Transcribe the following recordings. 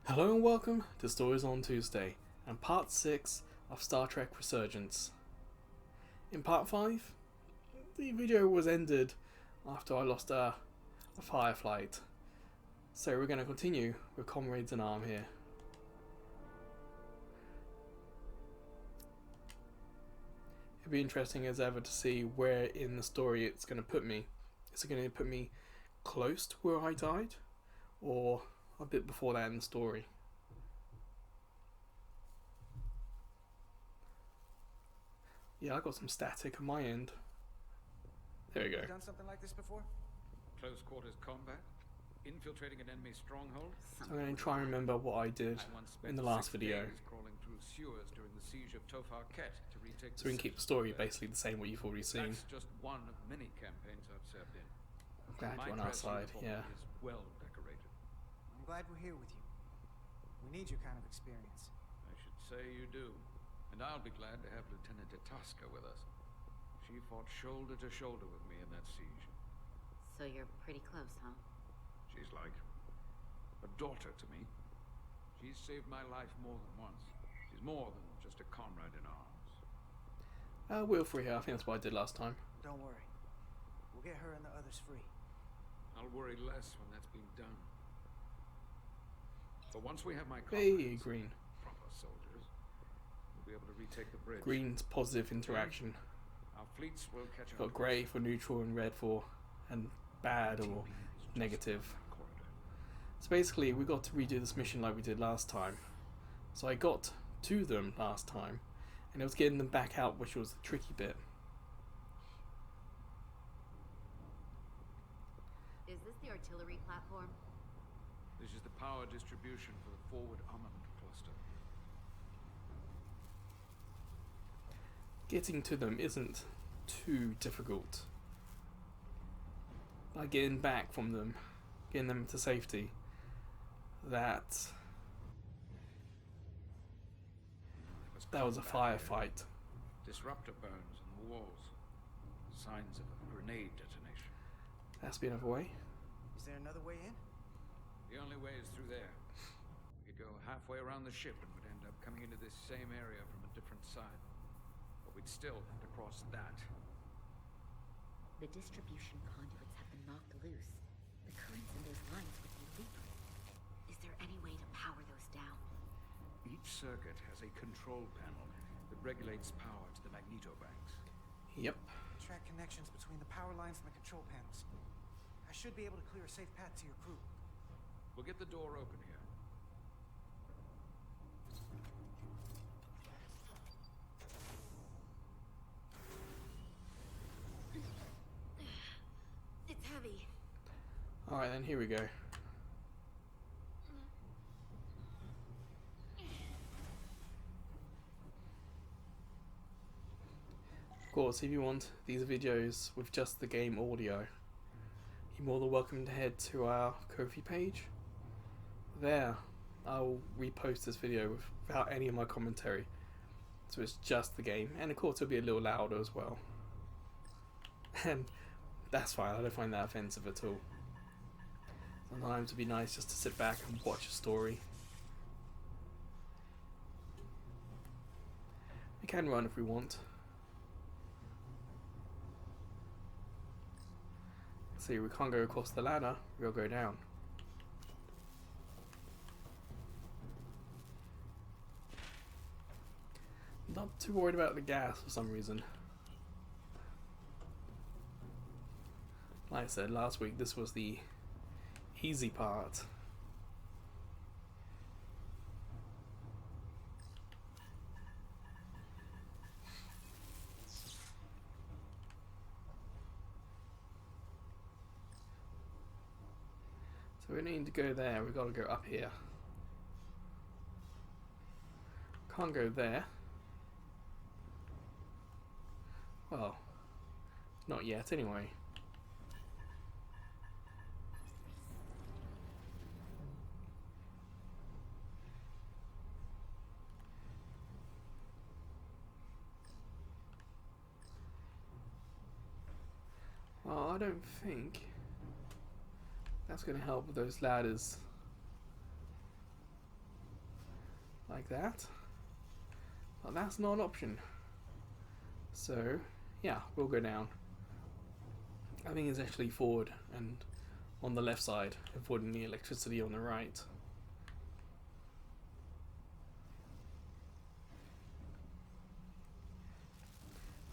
Hello and welcome to Stories on Tuesday and part 6 of Star Trek Resurgence. In part 5, the video was ended after I lost a fireflight, so we're going to continue with Comrades in Arm here. It'd be interesting as ever to see where in the story it's going to put me. Is it going to put me close to where I died, or a bit before that in the story? Yeah, I got some static on my end. There we go. Done something like this before? Close quarters combat? Infiltrating an enemy stronghold? So I'm going to try and remember what I did in the last video, crawling through sewers during the siege of Tofar Ket to retake so we can keep the story basically the same what you've already seen. That's just one of many campaigns I've served in. Glad My you're on our dress side, uniform yeah. is well decorated. I'm glad we're here with you. We need your kind of experience. I should say you do. And I'll be glad to have Lieutenant Itasca with us. She fought shoulder to shoulder with me in that siege. So you're pretty close, huh? She's like a daughter to me. She's saved my life more than once. She's more than just a comrade in arms. Wheel free here, I think that's what I did last time. Don't worry. We'll get her and the others free. I'll worry less when that's being done. But once we have my Hey, comrades, green. proper soldiers, we'll be able to retake the bridge. Green's positive interaction. Our fleets will catch up. Got grey for neutral and red for and bad or negative. So basically we got to redo this mission like we did last time. So I got to them last time and it was getting them back out, which was the tricky bit. Is this the artillery platform? This is the power distribution for the forward armament cluster. Getting to them isn't too difficult. By getting back from them, getting them to safety, that was a firefight. Disruptor burns on the walls. Signs of a grenade detonation. That's been another way. Is there another way in? The only way is through there. We could go halfway around the ship and would end up coming into this same area from a different side. But we'd still have to cross that. The distribution conduits have been knocked loose. The currents in those lines would be leaking. Is there any way to power those down? Each circuit has a control panel that regulates power to the magnetobanks. Yep. Track connections between the power lines and the control panels. I should be able to clear a safe path to your crew. We'll get the door open here. It's heavy. Alright then, here we go. Of course, if you want these videos with just the game audio, you're more than welcome to head to our Ko-fi page. There, I'll repost this video without any of my commentary. So it's just the game, and of course it'll be a little louder as well. And that's fine, I don't find that offensive at all. Sometimes it'd be nice just to sit back and watch a story. We can run if we want. See, we can't go across the ladder, we'll go down. Not too worried about the gas for some reason. Like I said last week, this was the easy part. So we need to go there, we've got to go up here. Can't go there. Well, not yet anyway. Well, I don't think that's going to help with those ladders. like that. But that's not an option. So, yeah, we'll go down. I think it's actually forward and on the left side, avoiding the electricity on the right.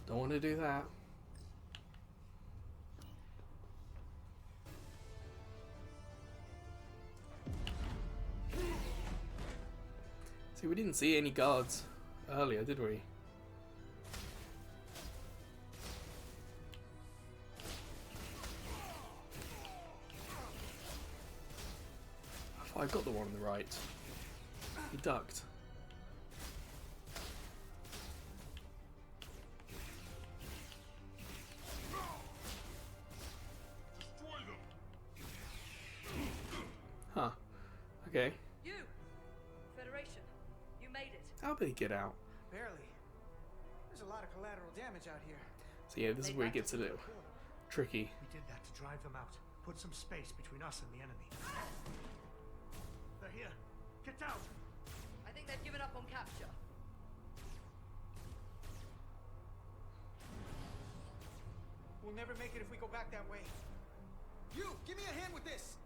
Don't want to do that. See, we didn't see any guards earlier, did we? Oh, I got the one on the right. He ducked. Huh. Okay. You! Federation, you made it. How did he get out? Barely. There's a lot of collateral damage out here. So yeah, this is where it gets a little tricky. We did that to drive them out. Put some space between us and the enemy. They're here. Get down! I think they've given up on capture. We'll never make it if we go back that way. You, give me a hand with this.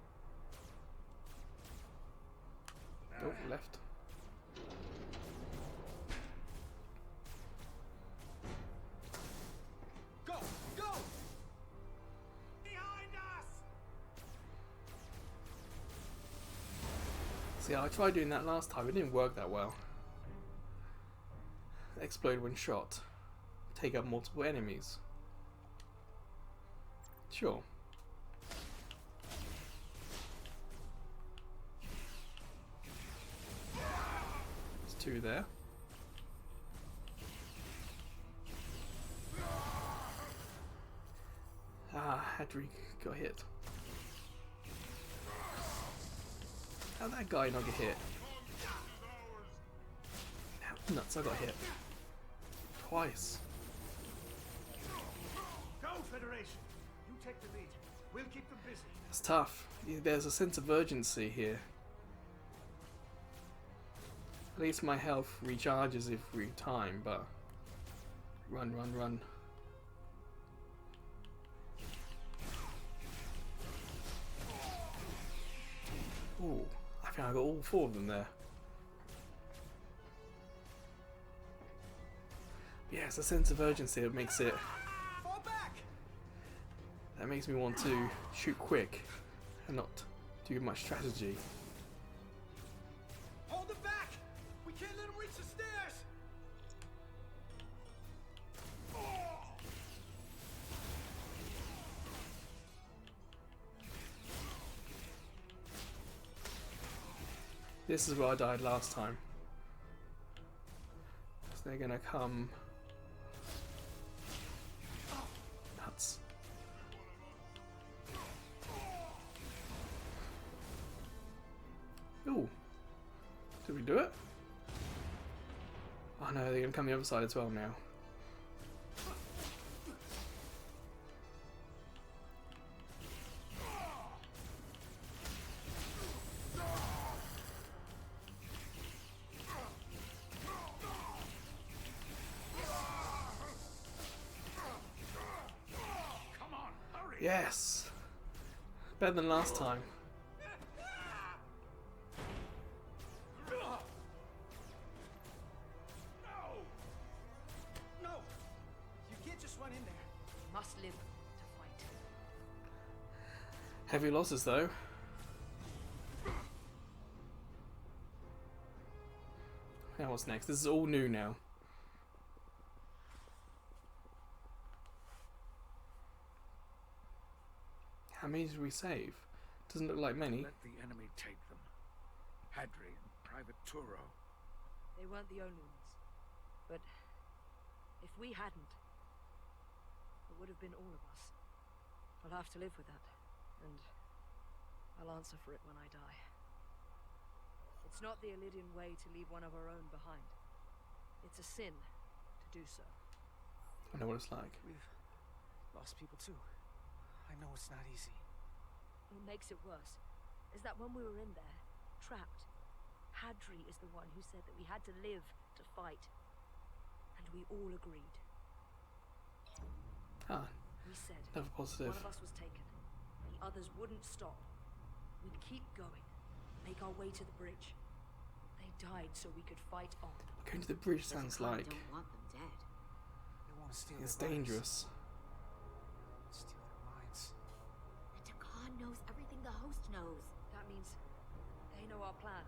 Oh, left. Go, go! Behind us! See, I tried doing that last time. It didn't work that well. Explode when shot. Take out multiple enemies. Sure. There's two there. Ah, Hadri got hit. How'd that guy not get hit? Nuts, I got hit. Twice. Go, Federation! You take the lead. We'll keep them busy. It's tough. There's a sense of urgency here. At least my health recharges every time, but... Run, run, run. Ooh, I think I got all four of them there. Yeah, it's a sense of urgency that makes it... Fall back! That makes me want to shoot quick and not do much strategy. Hold them back! We can't let them reach the stairs! This is where I died last time. So they're gonna come... Nuts. Ooh. Did we do it? Oh no, they're gonna come the other side as well now. Come on, hurry! Yes! Better than last time. No! You can't just run in there. You must live to fight. Heavy losses though. Now what's next? This is all new now. How many did we save? Doesn't look like many. Let the enemy take them. Hadri and Private Turo. They weren't the only ones. But if we hadn't, it would have been all of us. I'll have to live with that. And I'll answer for it when I die. It's not the Illydian way to leave one of our own behind. It's a sin to do so. I know what it's like. We've lost people too. I know it's not easy. What makes it worse is that when we were in there, trapped, Hadri Jari is the one who said that we had to live to fight. And we all agreed. Ah, We said never positive. one of us was taken. The others wouldn't stop. We'd keep going. Make our way to the bridge. They died so we could fight on. Going to the bridge The sounds Khan like don't want them dead. They want to steal it's their bodies. dangerous. Steal their minds. The Khan knows everything the host knows. That means they know our plan.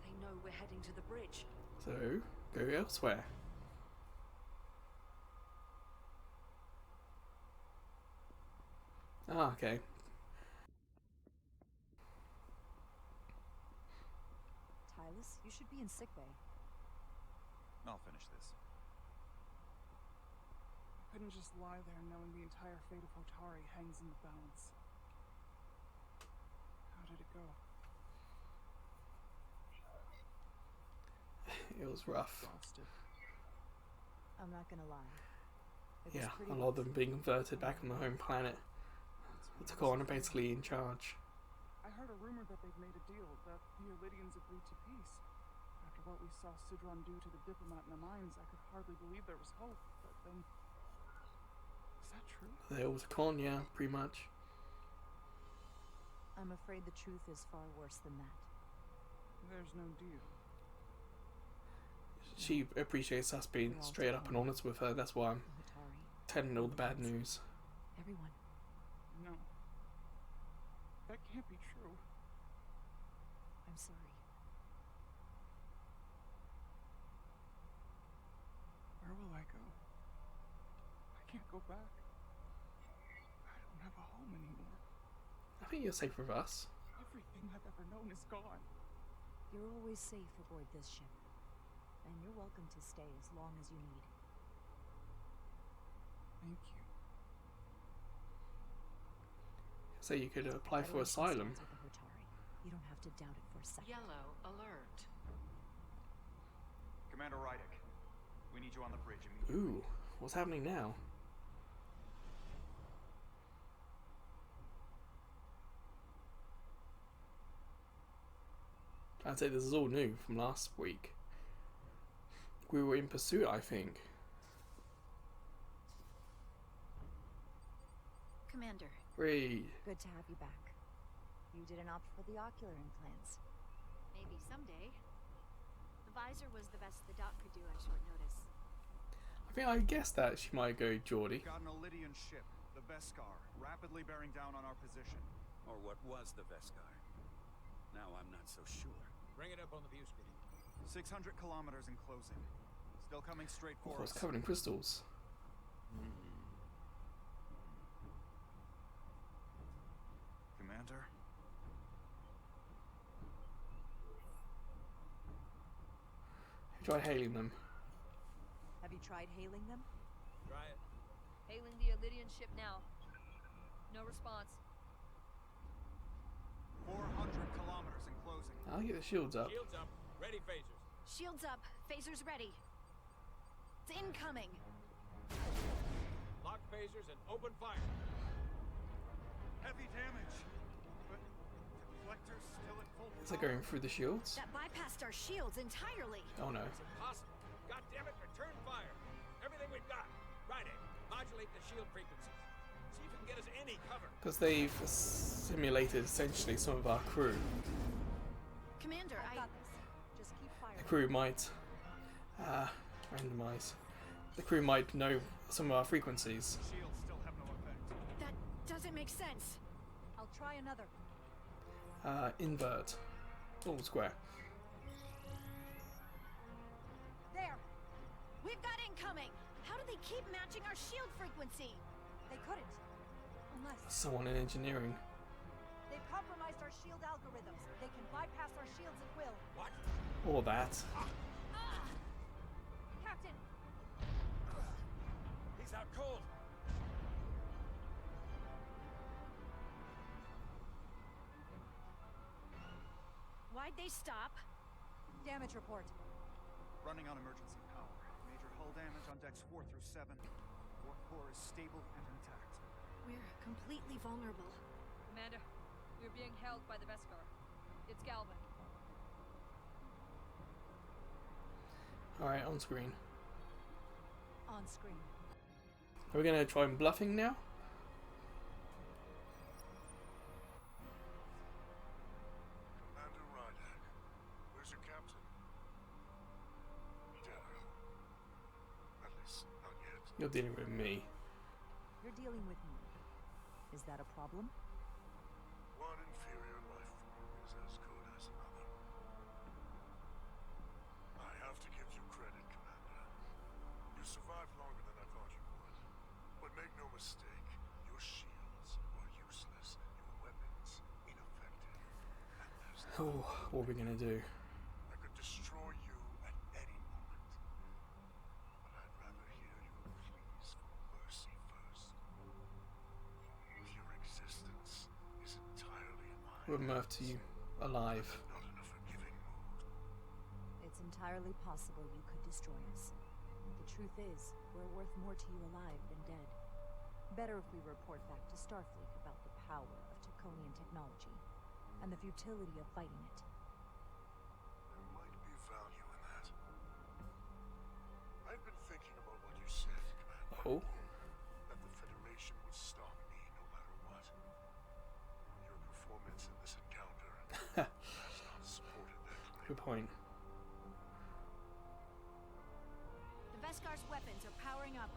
They know we're heading to the bridge. So, go elsewhere. Ah, okay. Tylus, you should be in sickbay. I'll finish this. I couldn't just lie there knowing the entire fate of Hotari hangs in the balance. How did it go? It was rough. Exhausted. I'm not gonna lie. It was Yeah, pretty a lot of them rough. being converted back on their home planet. The Khan are basically in charge. I heard a rumor that they've made a deal, that the Lydians agreed to peace. After what we saw Sidron do to the diplomat in the mines, I could hardly believe there was hope, but then... Is that true? They're all the Khan, yeah, pretty much. I'm afraid the truth is far worse than that. There's no deal. She appreciates us being straight up and honest with her. That's why I'm The Hotari. telling all the bad news. Everyone. No. That can't be true. I'm sorry. Where will I go? I can't go back. I don't have a home anymore. I think you're safe with us. Everything I've ever known is gone. You're always safe aboard this ship. And you're welcome to stay as long as you need. Thank you. So you could apply for Federation asylum. stands with the Hotari. You don't have to doubt it for a second. Yellow alert. Commander Rydek, we need you on the bridge immediately. Ooh, what's happening now? I'd say this is all new from last week. We were in pursuit, I think. Commander, Great. Good to have you back. You didn't opt for the ocular implants. maybe someday. The visor was the best the doc could do on short notice. I think I guessed that she might go Geordie. We've got an Lydian ship, the Beskar, rapidly bearing down on our position. Or what was the Beskar. Now I'm not so sure. Bring it up on the view screen. 600 kilometers in closing. Still coming straight Oh, for it's us. covered in crystals. Commander? Who tried hailing them? Have you tried hailing them? Try it. Hailing the Lydian ship now. No response. 400 kilometers in closing. I'll get the shields up. Shields up. Ready phasers. Shields up, phasers ready. It's incoming. Lock phasers and open fire. Heavy damage. But deflectors still in full Is it going through the shields? That bypassed our shields entirely. Oh no. It's impossible. God damn it, return fire. Everything we've got. Rydek, modulate the shield frequencies. See if you can get us any cover. Because they've simulated essentially some of our crew. Commander, I've got this. Just keep firing. The crew might randomize. The crew might know some of our frequencies. Shields still have no effect. That doesn't make sense. I'll try another. Invert. Oh, square. There! We've got incoming. How do they keep matching our shield frequency? They couldn't. Unless Someone in engineering. they've compromised our shield algorithms. They can bypass our shields at will. What? Or that. Captain! He's out cold. Why'd they stop? Damage report. Running on emergency power. Major hull damage on decks 4 through 7. Warp core is stable and intact. We're completely vulnerable. Commander, we're being held by the Beskar. It's Galvin. Alright, on screen. On screen. Are we gonna try bluffing now? Commander Rydek, where's your captain? Dead. At least, not yet. You're dealing with me. You're dealing with me. Is that a problem? One inferior life form is as good as another. I have to give you credit, Commander. You survived longer than I thought you would. But make no mistake, your shields are useless, your weapons ineffective. And there's Oh, what are we gonna do? I could destroy you at any moment. But I'd rather hear your pleas for mercy first. Your existence is entirely mine. We'll move to you alive. Not in a forgiving mood. It's entirely possible you could destroy us. The truth is, we're worth more to you alive than dead. Better if we report back to Starfleet about the power of Taconian technology and the futility of fighting it. There might be value in that. I've been thinking about what you said, Commander. Oh, That the Federation would stop me no matter what. Your performance in this encounter has not supported that claim. good point. The Veskar's weapons are powering up.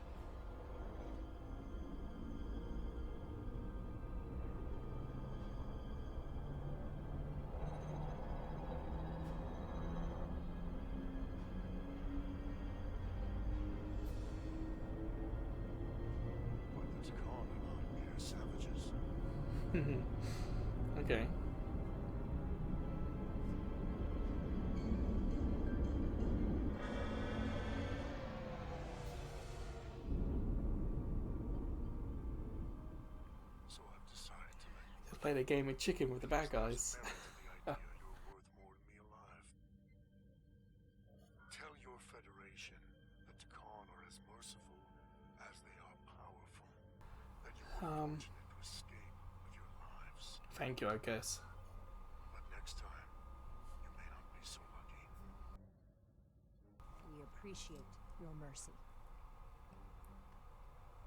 But the Takhan are not mere savages. Okay. So I've decided to let you Just played a game of chicken with the bad guys. merit to the idea you're worth more than me alive. Tell your Federation that Takhan are as merciful as they are powerful. That you were fortunate to escape with your lives. Thank you, I guess. But next time, you may not be so lucky. We appreciate your mercy.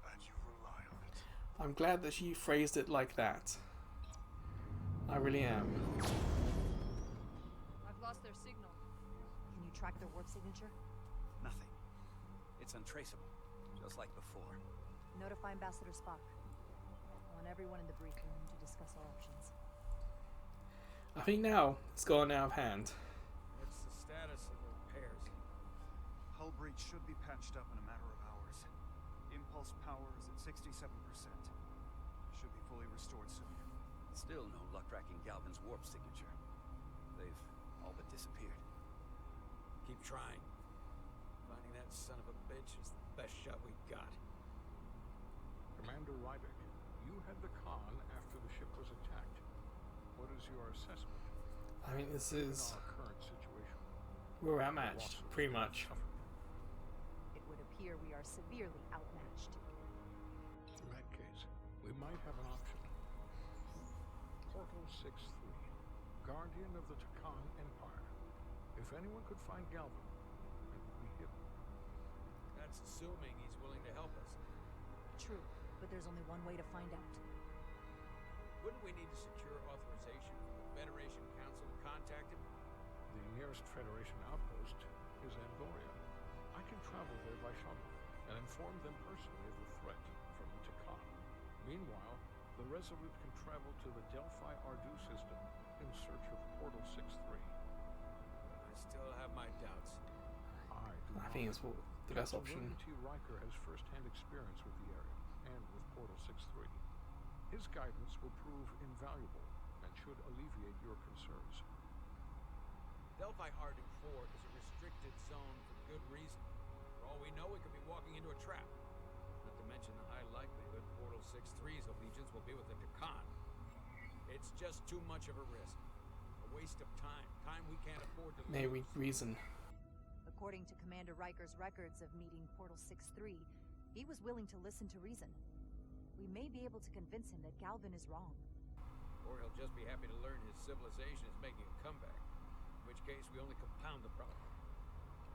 And you rely on it. I'm glad that she phrased it like that. I really am. I've lost their signal. Can you track their warp signature? Nothing. It's untraceable, just like before. Notify Ambassador Spock. I want everyone in the briefing room to discuss our options. I think now it's gone out of hand. What's the status of the repairs? Hull breach should be patched up in a matter of hours. Impulse power is at 67%. Should be fully restored soon. Still no luck tracking Galvin's warp signature. They've all but disappeared. Keep trying. Finding that son of a bitch is the best shot we've got. Commander Rydek, you had the Khan after the ship was attacked. What is your assessment? I mean, this In is... our current situation, We're outmatched, pretty much. It would appear we are severely outmatched. In that case, we might have an option. Portal 6-3, Guardian of the Takhan Empire. If anyone could find Galvin, it would be him. That's assuming he's willing to help us. True, but there's only one way to find out. Wouldn't we need to secure authorization from the Federation Council to contact him? The nearest Federation outpost is Andoria. I can travel there by shuttle and inform them personally of the threat from the Takhan. Meanwhile, the Resolute can travel to the Delphi Ardu system in search of Portal 6-3. I still have my doubts. I think it's the best option. William T. Riker has first-hand experience with the area and with Portal 6-3. His guidance will prove invaluable and should alleviate your concerns. Delphi Ardu 4 is a restricted zone for good reason. For all we know, we could be walking into a trap. Not to mention the high likelihood Portal 6-3's allegiance will be with the Takhan. It's just too much of a risk. A waste of time. Time we can't afford to lose. May we reason. According to Commander Riker's records of meeting Portal 6-3, he was willing to listen to reason. We may be able to convince him that Galvin is wrong. Or he'll just be happy to learn his civilization is making a comeback. In which case, we only compound the problem.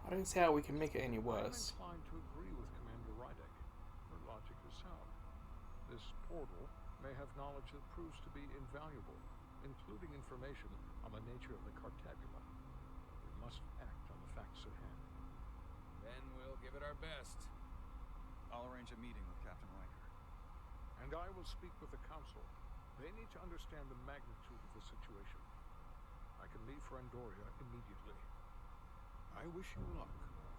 I don't see how we can make it any worse. I'm inclined to agree with Commander Rydek. Her logic is sound. This portal may have knowledge that proves to be invaluable, including information on the nature of the Cartabula. We must act on the facts at hand. Then we'll give it our best. I'll arrange a meeting with Captain Riker. And I will speak with the Council. They need to understand the magnitude of the situation. I can leave for Andoria immediately. I wish you luck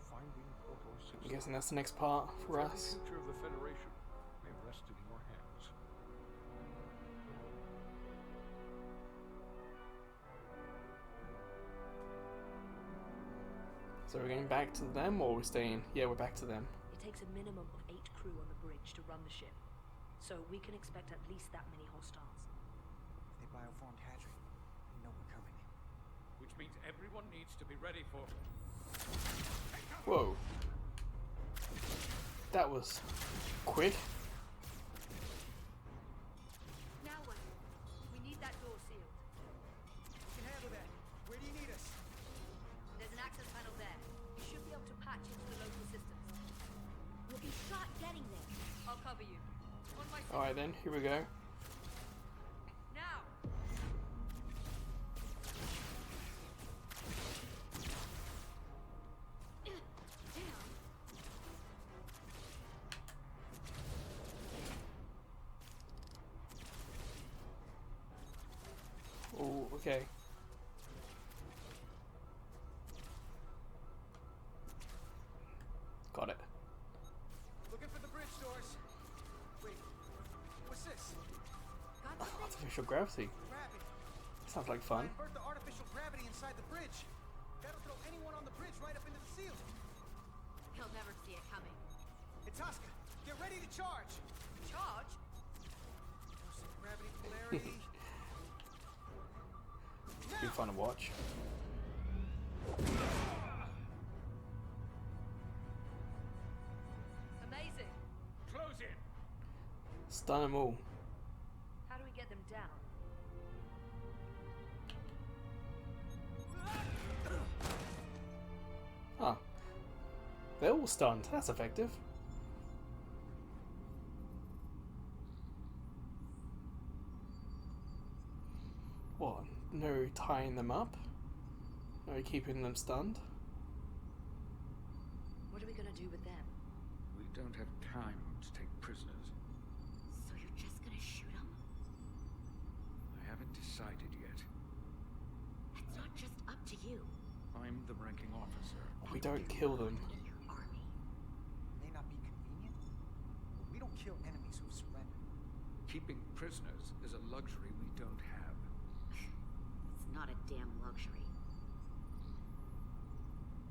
finding Portal 6. I'm guessing that's the next part for us. The future of the Federation may rest in your hands. So we're going back to them, or we're staying? Yeah, we're back to them. It takes a minimum of 8 crew on the bridge to run the ship, so we can expect at least that many hostiles. If they bioformed Hadri, they know we're coming. Which means everyone needs to be ready for... Whoa. That was quick. Now what? We need that door sealed. We can handle that. Where do you need us? There's an access panel there. You should be able to patch into the local systems. We'll be shot getting there. I'll cover you. On my signal. Alright then, here we go. Now! Oh, okay. Got it. Looking for the bridge doors. Wait, what's this? Artificial gravity. Gravity. Sounds like fun. Invert the artificial gravity inside the bridge. That'll throw anyone on the bridge right up into the ceiling. He'll never see it coming. Itasca, get ready to charge. Charge? Some gravity polarity. Be fun to watch. Amazing. Close in. Stun them all. How do we get them down? Huh. They're all stunned. That's effective. What? No tying them up? No keeping them stunned? What are we gonna do with them? We don't have time to take prisoners. So you're just gonna shoot them? I haven't decided yet. It's not just up to you. I'm the ranking officer. We don't kill them. In your army. May not be convenient, but we don't kill enemies who've surrendered. Keeping prisoners is a luxury we don't have. It's not a damn luxury.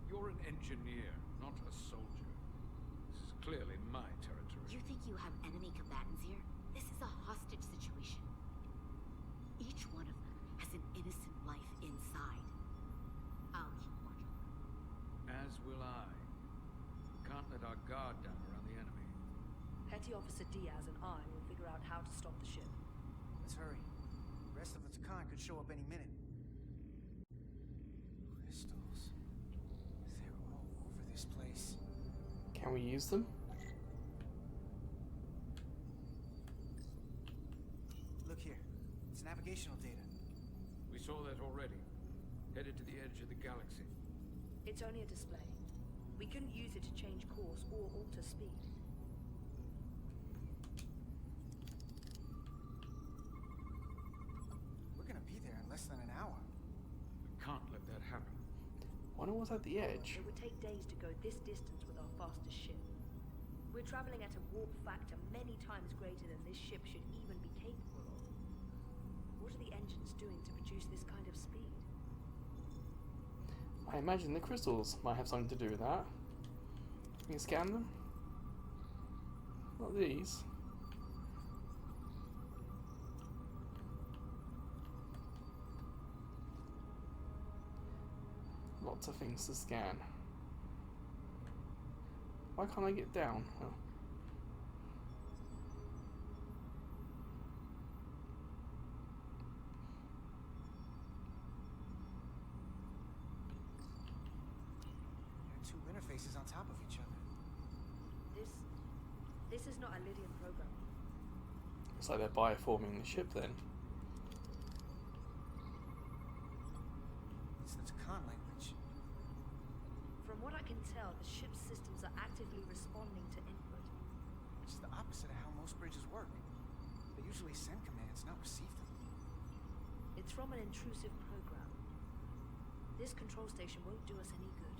You're an engineer, not a soldier. This is clearly my territory. You think you have enemy combatants here? This is a hostage situation. Each one of them has an innocent life inside. I'll keep watch over them. As will I. Can't let our guard down around the enemy. Petty Officer Diaz and I will figure out how to stop the ship. Let's hurry. The rest of the Takan could show up any minute. Crystals. They're all over this place. Can we use them? Look here. It's navigational data. We saw that already. Headed to the edge of the galaxy. It's only a display. We couldn't use it to change course or alter speed. We're gonna be there in less than an hour. We can't let that happen. Wonder what's at the edge. It would take days to go this distance with our fastest ship. We're traveling at a warp factor many times greater than this ship should even be capable of. What are the engines doing to produce this kind of speed? I imagine the crystals might have something to do with that. We can scan them? Not these. Lots of things to scan. Why can't I get down? Oh. two interfaces on top of each other. This is not a Lydian program. It's like they're bioforming the ship then. It's the Takan language. From what I can tell, the ship's systems are actively responding to input. Which is the opposite of how most bridges work. They usually send commands, not receive them. It's from an intrusive program. This control station won't do us any good.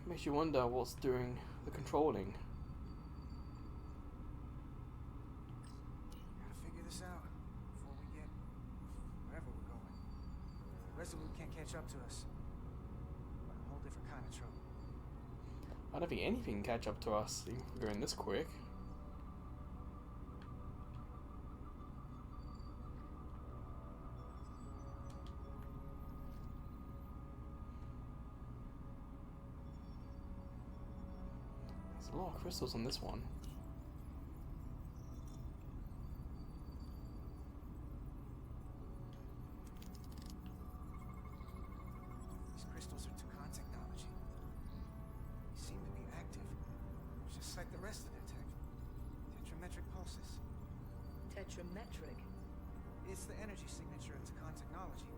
Makes you wonder what's doing the controlling. Gotta figure this out before we get wherever we're going. Resolute can't catch up to us. We're in a whole different kind of trouble. I don't think anything can catch up to us if we're going this quick. There's a lot of crystals on this one. These crystals are Takan technology. They seem to be active, just like the rest of their tech. Tetrametric pulses. Tetrametric? It's the energy signature of Takan technology.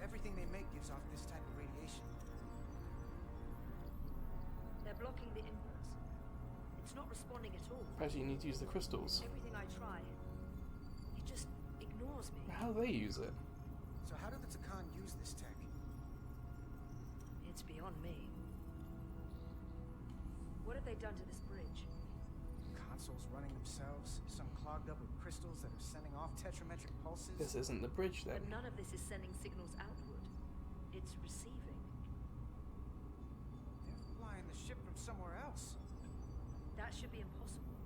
Everything they make gives off this type of radiation. They're blocking the inputs. It's not responding at all. Perhaps you need to use the crystals. Everything I try, it just ignores me. How do they use it? So how do the Takan use this tech? It's beyond me. What have they done to this bridge? Consoles running themselves, some clogged up with crystals that are sending off tetrametric pulses. This isn't the bridge then. But none of this is sending signals outward. It's receiving. They're flying the ship from somewhere else. That should be impossible.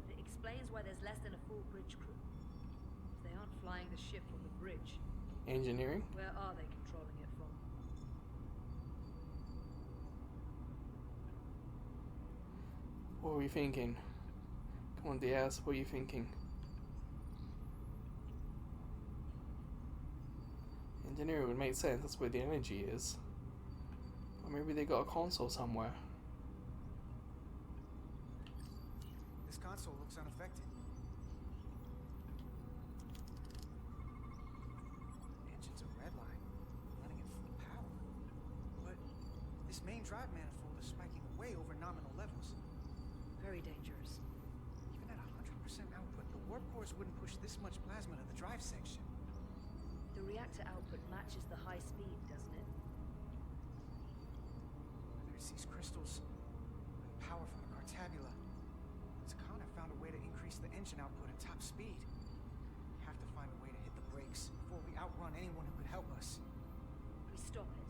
But it explains why there's less than a full bridge crew. If they aren't flying the ship from the bridge, Engineering? where are they controlling it from? What are we thinking? Come on, Diaz, what are you thinking? Engineering would make sense, that's where the energy is. Or maybe they got a console somewhere. This console looks unaffected. Engines are redline, running at full power. But this main drive manifold is spiking way over nominal levels. Very dangerous. Even at 100% output, the warp cores wouldn't push this much plasma to the drive section. The reactor output matches the high speed, doesn't it? Whether it's these crystals, or the power from the Cartabula, Takan have found a way to increase the engine output at top speed. We have to find a way to hit the brakes before we outrun anyone who could help us. We stop it,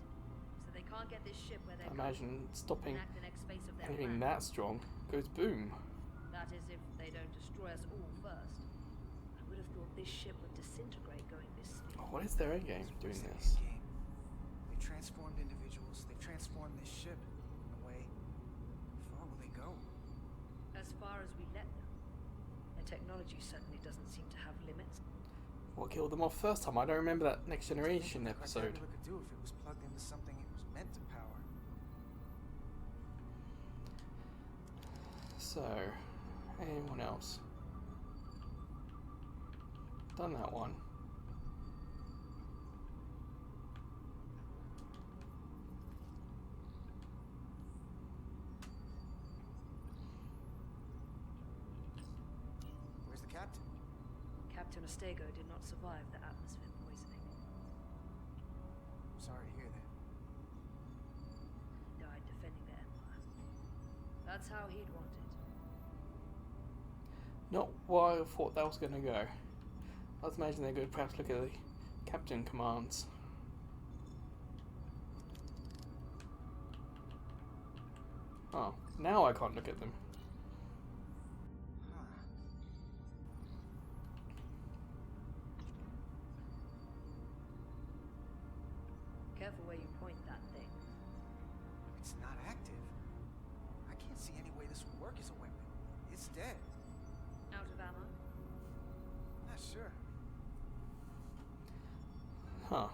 so they can't get this ship where they're Imagine stopping enact the next phase of their anything plan. that strong. Goes boom. That is if they don't destroy us all first. I would have thought this ship would disintegrate going this speed. Oh, what is their end game doing What's the this? end game? They've transformed individuals. They've transformed this ship. In a way, how far will they go? As far as we let them. Their technology certainly doesn't seem to have limits. What killed them off first time? I don't remember that Next Generation What the episode. Cartabula could do if it was plugged into something it was meant to power. So, anyone else? Done that one. Where's the captain? Captain Ostego did not survive the atmosphere poisoning. I'm sorry to hear that. Died defending the Empire. That's how he'd want it. Not where I thought that was going to go. I was imagining they could perhaps look at the captain commands. Oh, now I can't look at them. Huh. Careful where you point that thing. It's not active. I can't see any way this would work as a weapon. It's dead. Out of ammo? Not sure. Huh.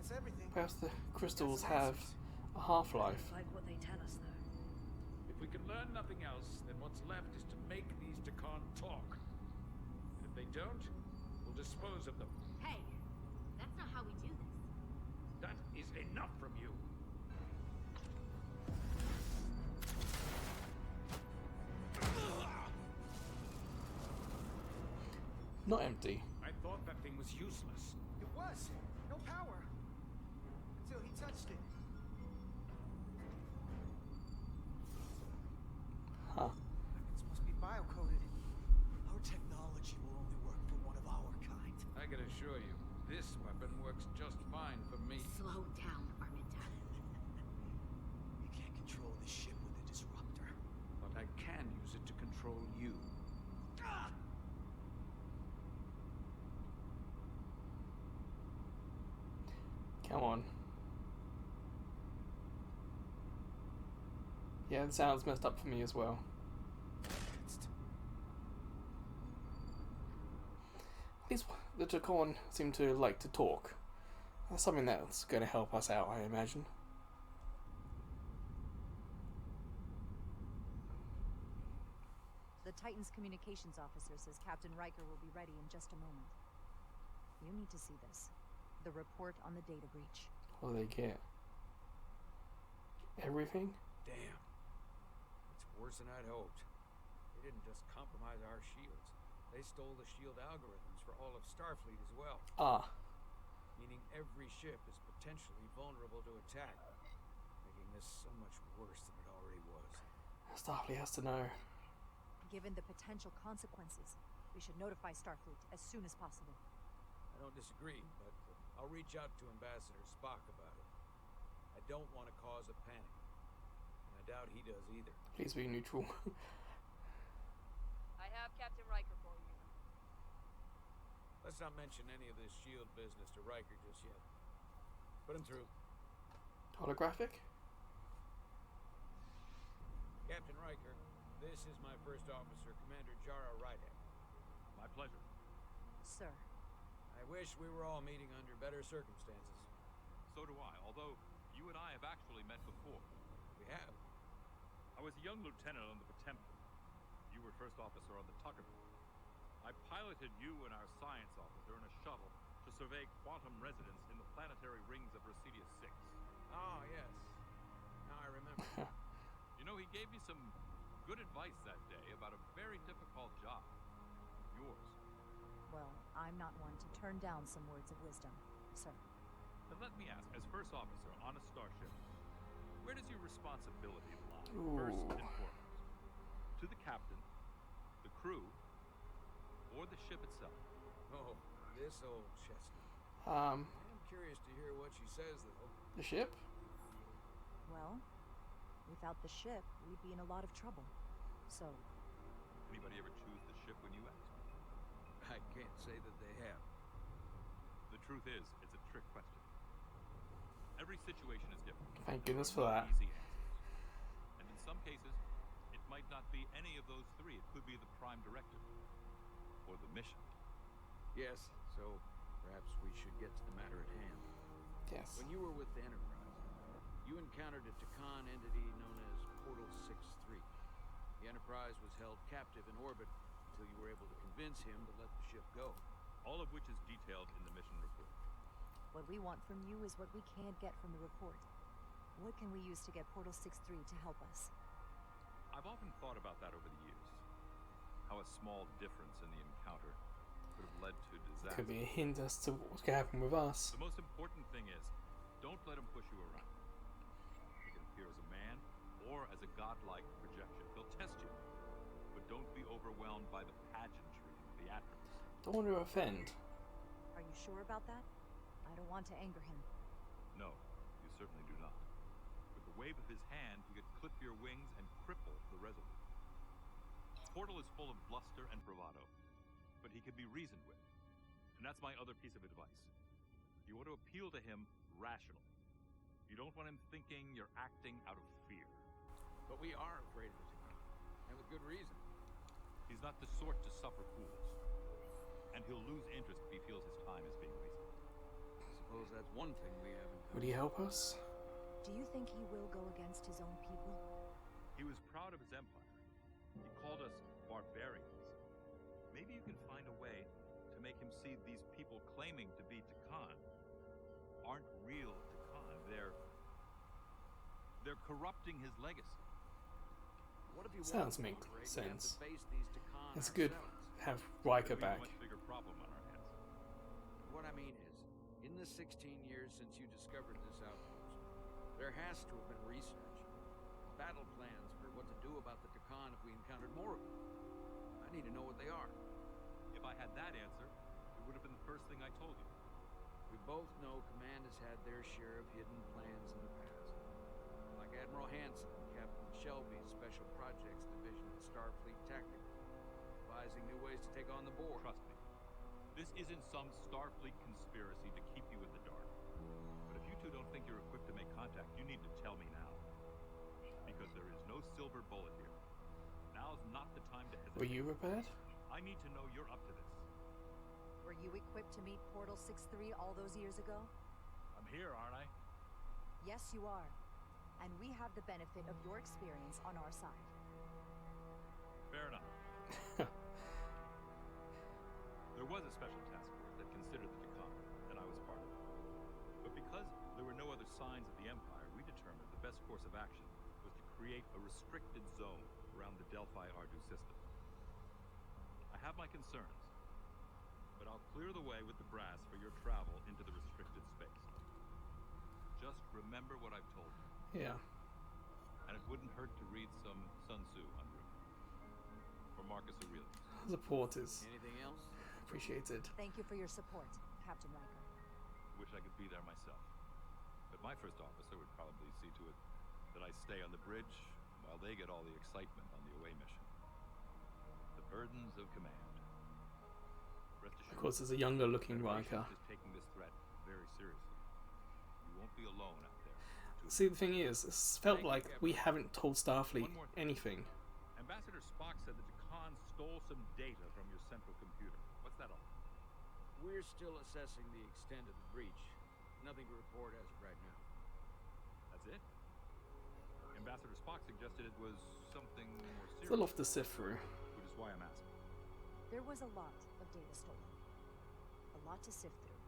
That's everything. Perhaps the crystals some have answers. a half-life. Like what they tell us, though. If we can learn nothing else, then what's left is to make these Takan talk. And if they don't, we'll dispose of them. Hey, that's not how we do this. That is enough from you. Not empty. I thought that thing was useless. It was. No power. Until he touched it. Huh. Weapons must be biocoded. Our technology will only work for one of our kind. I can assure you, this weapon works just fine for me. Slow down, Arminta. You can't control the ship with a disruptor. But I can use it to control you. Come on. Yeah, it sounds messed up for me as well. At least the Takan seem to like to talk. That's something that's going to help us out, I imagine. The Titan's communications officer says Captain Riker will be ready in just a moment. You need to see this. The report on the data breach. What do they get? Everything? Damn. It's worse than I'd hoped. They didn't just compromise our shields. They stole the shield algorithms for all of Starfleet as well. Ah. Meaning every ship is potentially vulnerable to attack. Making this so much worse than it already was. Starfleet has to know. Given the potential consequences, we should notify Starfleet as soon as possible. I don't disagree, but I'll reach out to Ambassador Spock about it. I don't want to cause a panic. And I doubt he does either. Please be neutral. I have Captain Riker for you. Let's not mention any of this shield business to Riker just yet. Put him through. Holographic? Captain Riker, this is my first officer, Commander Jara Rydek. My pleasure. Sir. I wish we were all meeting under better circumstances. So do I, although you and I have actually met before. We have. I was a young lieutenant on the Potemkin. You were first officer on the Tucker. I piloted you and our science officer in a shuttle to survey quantum resonance in the planetary rings of Resurgence 6. Oh, yes. Now I remember. You know, he gave me some good advice that day about a very difficult job. Yours. Well, I'm not one to turn down some words of wisdom, sir. But let me ask, as first officer on a starship, where does your responsibility lie? Ooh. First and foremost? To the captain, the crew, or the ship itself? Oh, this old chestnut. Um, I'm curious to hear what she says, though. the ship? Well, without the ship, we'd be in a lot of trouble. So... Anybody ever choose the ship when you ask? I can't say that they have. The truth is, it's a trick question. Every situation is different. Thank goodness There for are that. no easy answers. And in some cases, it might not be any of those three. It could be the prime directive. Or the mission. Yes, so perhaps we should get to the matter at hand. Yes. When you were with the Enterprise, you encountered a Takan entity known as Portal 6-3. The Enterprise was held captive in orbit until you were able to convince him to let the ship go. All of which is detailed in the mission report. what we want from you is what we can't get from the report. What can we use to get Portal 6-3 to help us? I've often thought about that over the years. How a small difference in the encounter could have led to disaster. Could be a hint as to what's going to happen with us. The most important thing is, don't let him push you around. He can appear as a man or as a godlike projection. He'll test you, but don't be overwhelmed by the pageantry and theatrics. Don't want to offend. Are you sure about that? I don't want to anger him. No, you certainly do not. With the wave of his hand, he could clip your wings and cripple the Resolute. Portal is full of bluster and bravado, but he can be reasoned with. And that's my other piece of advice. You want to appeal to him rationally. You don't want him thinking you're acting out of fear. But we are afraid of it, and with good reason. He's not the sort to suffer fools. And he'll lose interest if he feels his time is being wasted. I suppose that's one thing we haven't. Would he help us? Do you think he will go against his own people? He was proud of his empire. He called us barbarians. Maybe you can find a way to make him see these people claiming to be Takan aren't real Takan. They're corrupting his legacy. What if you Sounds want to make operate, sense. we have to face these Takan It's good. ourselves. Have Riker We have back. a much bigger problem on our hands. What I mean is, in the 16 years since you discovered this outpost, there has to have been research, battle plans for what to do about the Takan if we encountered more of them. I need to know what they are. If I had that answer, it would have been the first thing I told you. We both know Command has had their share of hidden plans in the past. Like Admiral Hansen and Captain Shelby's Special Projects Division at Starfleet Tactical, devising new ways to take on the board. Trust me, this isn't some Starfleet conspiracy to keep you in the dark. But if you two don't think you're equipped to make contact, you need to tell me now. Because there is no silver bullet here. Now's not the time to hesitate. Were you prepared? I need to know you're up to this. Were you equipped to meet Portal 6-3 all those years ago? I'm here, aren't I? Yes, you are. And we have the benefit of your experience on our side. Fair enough. There was a special task force that considered the Takan, and I was part of it. But because there were no other signs of the Empire, we determined the best course of action was to create a restricted zone around the Delphi-Ardu system. I have my concerns, but I'll clear the way with the brass for your travel into the restricted space. Just remember what I've told you. Yeah. And it wouldn't hurt to read some Sun Tzu en route. Or Marcus Aurelius. Supporters. Anything else? Appreciated. Thank you for your support, Captain Riker. Wish I could be there myself. But my first officer would probably see to it that I stay on the bridge while they get all the excitement on the away mission. The burdens of command. Rest assured, Of course, there's a younger looking the Riker. Federation is taking this threat very seriously. You won't be alone out there. See, the thing is, it's felt like we haven't told Starfleet anything. Ambassador Spock said that Takan stole some data from your central computer. What's that all? We're still assessing the extent of the breach. Nothing to report as of right now. That's it? Ambassador Spock suggested it was something more serious. It's a lot to sift through. Which is why I'm asking. There was a lot of data stolen. A lot to sift through.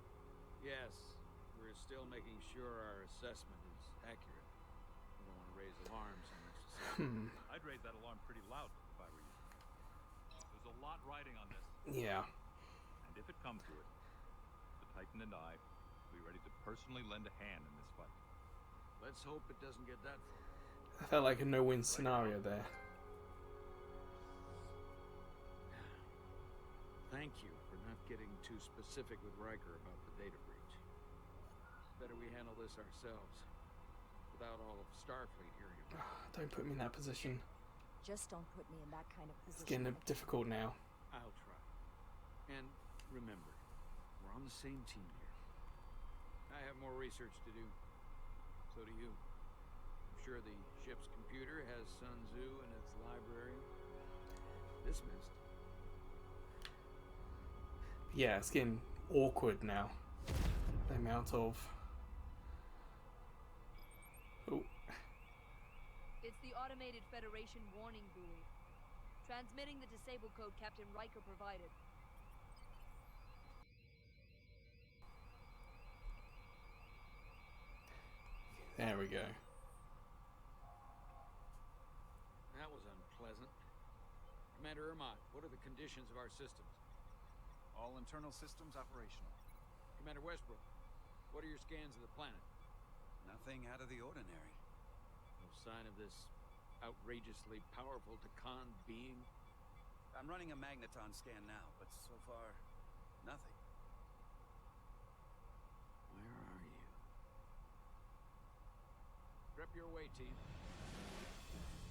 Yes, we're still making sure our assessment is accurate. We don't want to raise alarms unnecessarily. I'd raise that alarm pretty loudly if I were you. There's a lot riding on this. Yeah. And if it comes to it, the Titan and I will be ready to personally lend a hand in this fight. Let's hope it doesn't get that far. I felt like a no-win scenario there. Thank you for not getting too specific with Riker about the data breach. Better we handle this ourselves, without all of Starfleet hearing about it. Don't put me in that position. Just don't put me in that kind of It's position. getting difficult now. I'll try. And remember, we're on the same team here. I have more research to do. So do you. I'm sure the ship's computer has Sun Tzu in its library. Dismissed. Yeah, it's getting awkward now. The amount of... Oh. It's the automated Federation warning buoy. Transmitting the disable code Captain Riker provided. There we go. That was unpleasant. Commander Ermont, what are the conditions of our systems? All internal systems operational. Commander Westbrook, what are your scans of the planet? Nothing out of the ordinary. No sign of this outrageously powerful Takan being? I'm running a magneton scan now, but so far, nothing. Where are you? Rep your way, team.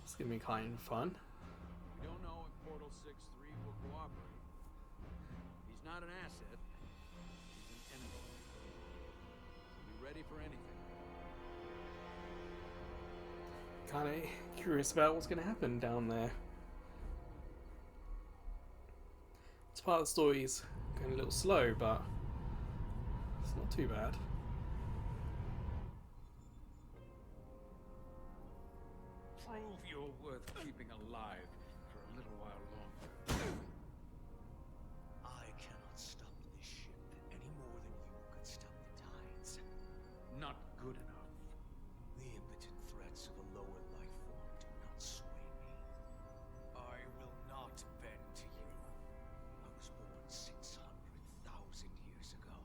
It's gonna be kind of fun. We don't know if Portal 6-3 will cooperate. He's not an asset. He's an enemy. Be ready for anything. Kind of curious about what's gonna happen down there. This part of the story's going a little slow, but it's not too bad. prove you're worth keeping alive for a little while longer. I cannot stop this ship any more than you could stop the tides. Not good enough. The impotent threats of a lower life form do not sway me. I will not bend to you. I was born 600,000 years ago.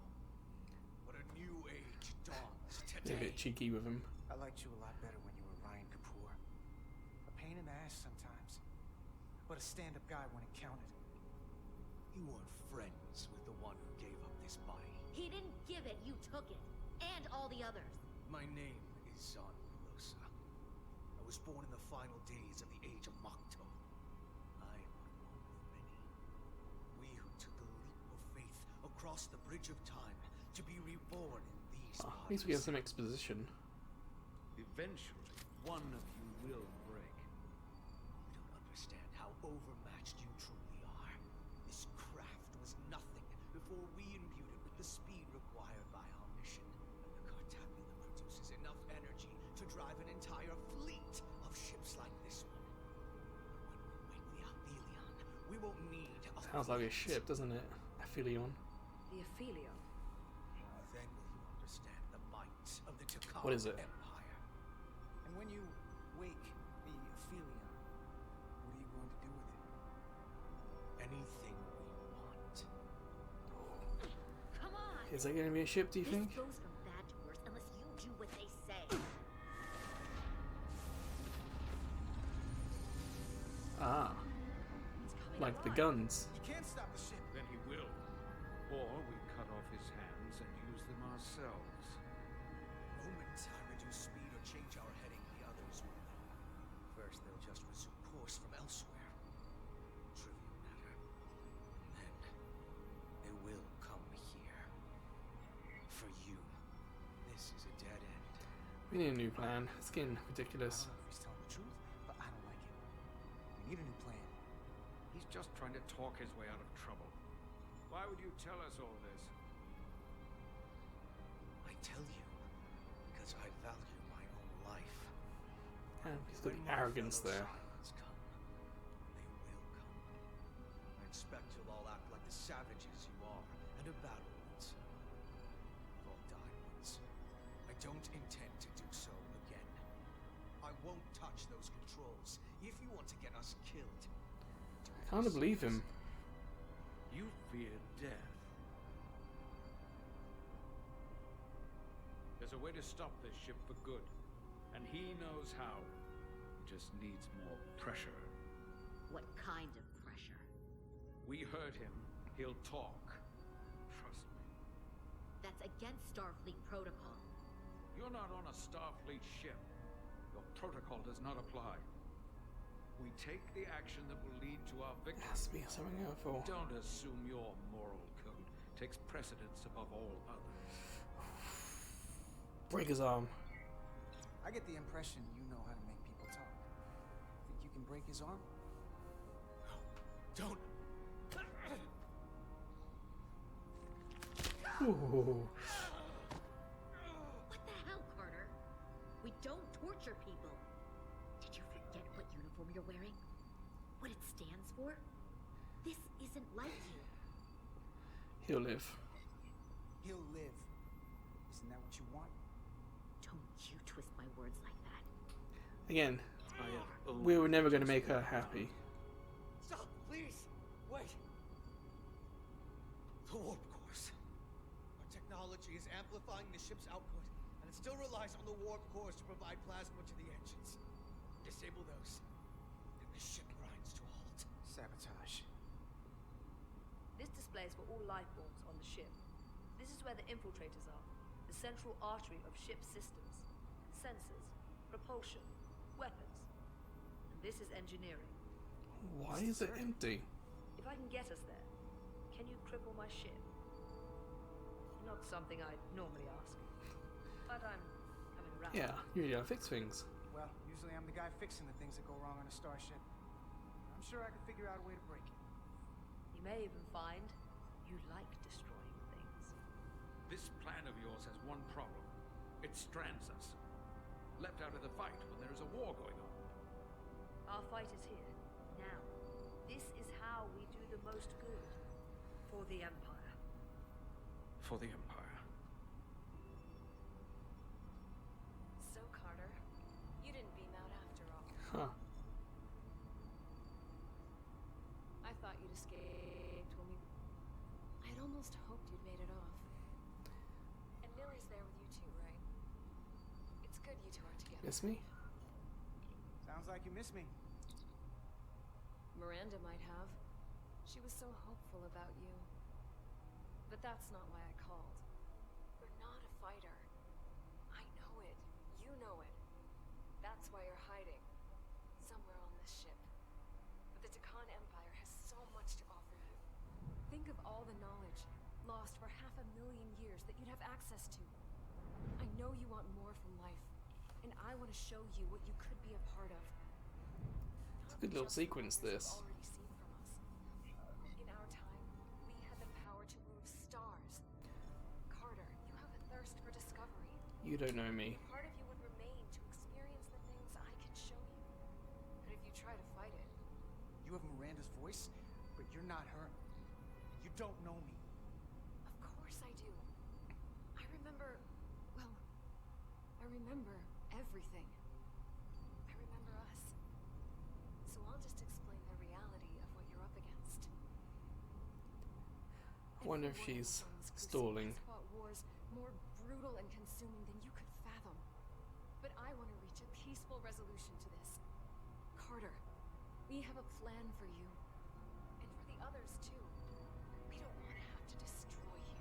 But a new age dawns A today. bit cheeky with him. I liked you a lot better when you were Ryan Kapoor. A pain in the ass sometimes, but a stand-up guy when it counted. You weren't friends with the one who gave up this body. He didn't give it, you took it. And all the others. My name is Zon Velosa. I was born in the final days of the Age of Makto. I am but one of many. We who took the leap of faith across the bridge of time to be reborn in these At bodies. least we have some exposition. Eventually, one of you will break. You don't understand how overmatched you truly are. This craft was nothing before we imbued it with the speed required by our mission. And the Cartabula produces enough energy to drive an entire fleet of ships like this one. But when we wake the Aphelion, we won't need a Sounds like a fleet. ship, doesn't it? Aphelion. The Aphelion. Then will you understand the might of the Takara What is it? Empire. And when you wake the Aphelion, what are you going to do with it? Anything we want. Come on! Is there going to be a ship, do you This think? goes from bad to worse unless you do what they say. Ah, like the guns. You can't stop the ship. Then he will. Or we cut off his hands and use them ourselves. The moment I reduce speed or change our heading, the others will know. First, they'll just resume course from elsewhere. Trivial matter. Then, they will come here. For you, this is a dead end. We need a new plan. It's getting I ridiculous. don't know if he's telling the truth, but I don't like it. We need a new plan. He's just trying to talk his way out of trouble. Why would you tell us all this? I tell you, because I value my own life. And he's got When the my arrogance fellow there. Sirens come, they will come. I expect you'll all act like the savages you are, and a battle once. You've all died once. I don't intend to do so again. I won't touch those controls. If you want to get us killed, I can't believe him. You fear death. There's a way to stop this ship for good, and he knows how. He just needs more pressure. What kind of pressure? We heard him. He'll talk. Trust me. That's against Starfleet protocol. You're not on a Starfleet ship. Your protocol does not apply. We take the action that will lead to our victory. It has to be something helpful. Don't assume your moral code takes precedence above all others. Break his arm. I get the impression you know how to make people talk. Think you can break his arm? don't. Ooh. What the hell, Carter? We don't torture people. Did you forget what uniform you're wearing? What it stands for? This isn't like you. He'll live. He'll live. Isn't that what you want? Don't you twist my words like that. Again, I have we were never going to make her happy. Stop, please! Wait! The warp cores. Our technology is amplifying the ship's output, and it still relies on the warp cores to provide plasma to the engines. Disable those, and the ship grinds to a halt. Sabotage. This displays for all life forms on the ship. This is where the infiltrators are, the central artery of ship systems, sensors, propulsion, weapons. And this is engineering. Why is it empty? If I can get us there, can you cripple my ship? Not something I'd normally ask, but I'm coming around. Yeah, you really gotta fix things. Well, usually I'm the guy fixing the things that go wrong on a starship. I'm sure I can figure out a way to break it. You may even find you like destroying things. This plan of yours has one problem. It strands us. Left out of the fight when there is a war going on. Our fight is here, now. This is how we do the most good. For the Empire. For the Empire. So, Carter, you didn't beam out after all. Huh. I thought you'd escaped when we... I'd almost hoped you'd made it off. And Millie's there with you too, right? It's good you two are together. Miss me? Sounds like you miss me. Miranda might have. She was so hopeful about you. But that's not why I called. You're not a fighter. I know it. You know it. That's why you're hiding. Somewhere on this ship. But the Takan Empire has so much to offer you. Think of all the knowledge lost for 500,000 years that you'd have access to. I know you want more from life. And I want to show you what you could be a part of. It's a good little sequence, this. Already seen from us. In our time, we had the power to move stars. Carter, you have a thirst for discovery. You don't know me. Part of you would remain to experience the things I can show you. But if you try to fight it... You have Miranda's voice, but you're not her. You don't know me. Of course I do. I remember... Well, I remember everything. I remember us. So I'll just explain the reality of what you're up against. I wonder if she's stalling. Fought wars more brutal and consuming than you could fathom. But I want to reach a peaceful resolution to this. Carter, we have a plan for you. And for the others too. We don't want to have to destroy you.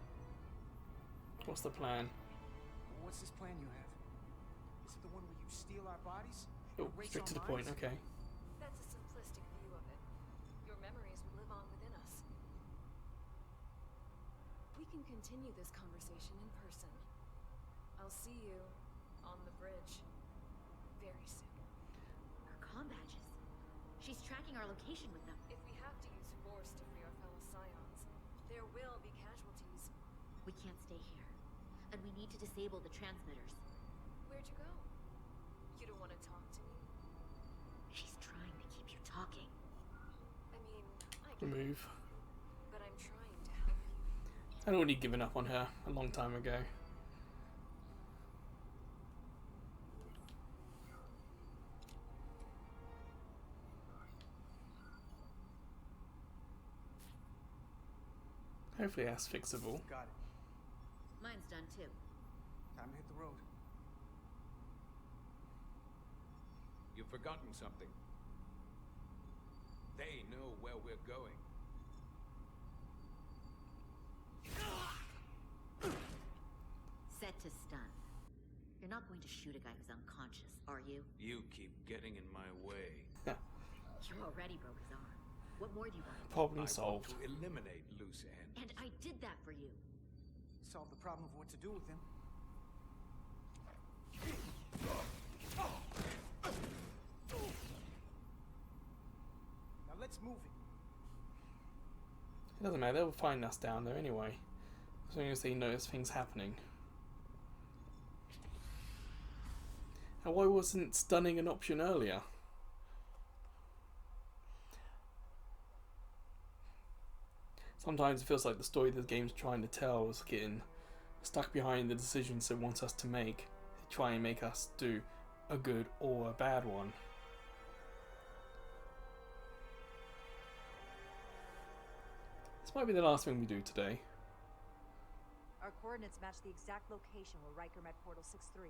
What's the plan? What's this plan you have? Is it the one where you steal our bodies? Oh, Erase straight our to the point, minds? okay. That's a simplistic view of it. Your memories will live on within us. We can continue this conversation in person. I'll see you on the bridge very soon. Her comm badges. She's tracking our location with them. If we have to use force to free our fellow scions, there will be casualties. We can't stay here. And we need to disable the transmitters. Where'd you go? You don't want to talk to me? She's trying to keep you talking. I mean, I get it, Remove. but I'm trying to help you. I'd already given up on her a long time ago. Hopefully that's fixable. Got it. Mine's done too. Time to hit the road. You've forgotten something. They know where we're going. Set to stun. You're not going to shoot a guy who's unconscious, are you? You keep getting in my way. You already broke his arm. What more do you want? Problem I solved. want to eliminate loose ends. And I did that for you. Solve the problem of what to do with him. Now let's move it. It doesn't matter, they'll find us down there anyway. As long as they notice things happening. And why wasn't stunning an option earlier? Sometimes it feels like the story the game's trying to tell is getting stuck behind the decisions it wants us to make. They try and make us do a good or a bad one. This might be the last thing we do today. Our coordinates match the exact location where Riker met Portal 6-3.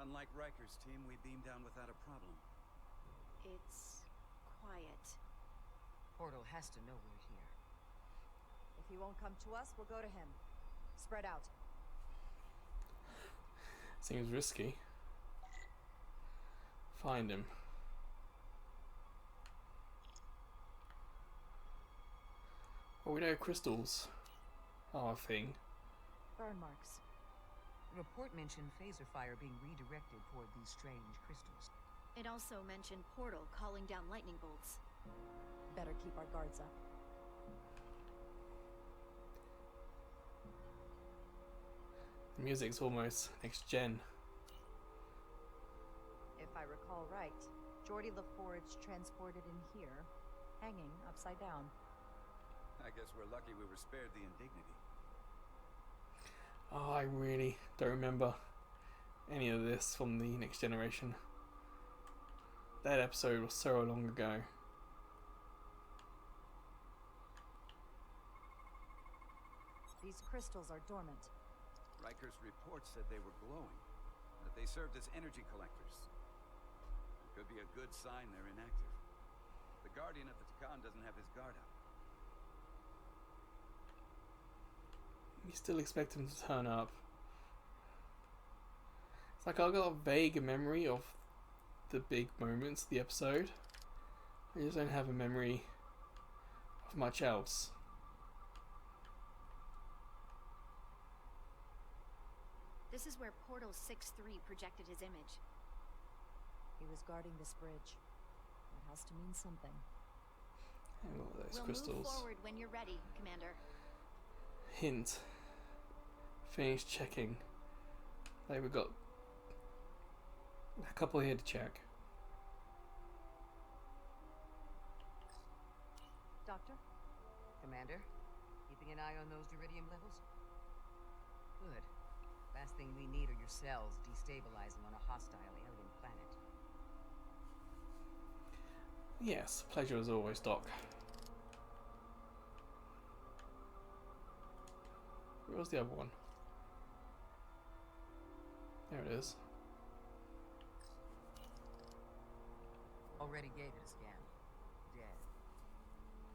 Unlike Riker's team, we beamed down without a problem. It's quiet. Portal has to know we're here. If he won't come to us, we'll go to him. Spread out. Seems risky. Find him. Well, we know crystals are a thing. Burn marks. The report mentioned phaser fire being redirected toward these strange crystals. It also mentioned Portal calling down lightning bolts. Better keep our guards up. The music's almost next gen. If I recall right, Geordie LaForge transported in here, hanging upside down. I guess we're lucky we were spared the indignity. Oh, I really don't remember any of this from the Next Generation. That episode was so long ago. These crystals are dormant. Riker's report said they were glowing, that they served as energy collectors. It could be a good sign they're inactive. The Guardian of the Takan doesn't have his guard up. You still expect him to turn up. It's like I got a vague memory of the big moments of the episode. I just don't have a memory of much else. This is where Portal 6-3 projected his image. He was guarding this bridge. That has to mean something. And all those We'll crystals. move forward when you're ready, Commander. Hint. Finish checking. Like we've got a couple here to check. Doctor? Commander, keeping an eye on those uridium levels? Good. Last thing we need are your cells destabilizing on a hostile alien planet. Yes, pleasure as always, Doc. Where was the other one? There it is. Already gave it a scan. Dead.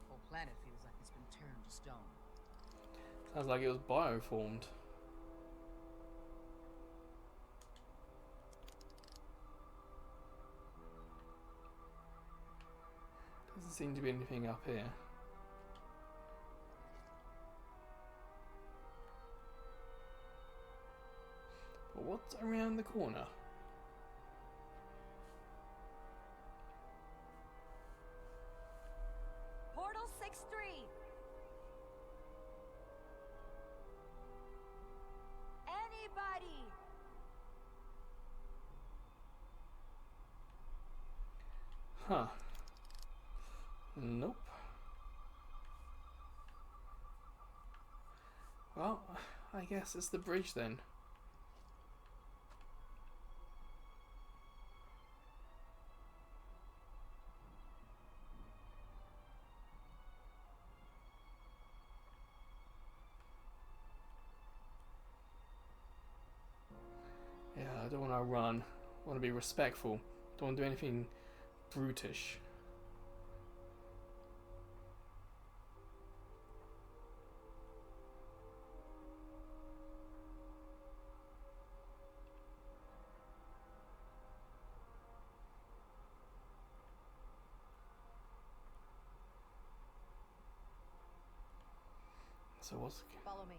Whole planet feels like it's been turned to stone. Sounds like it was bioformed. Doesn't seem to be anything up here. But what's around the corner? Portal 6-3! Anybody! Huh. Nope. Well, I guess it's the bridge then. Yeah, I don't want to run. I want to be respectful. Don't want to do anything brutish. So Follow me.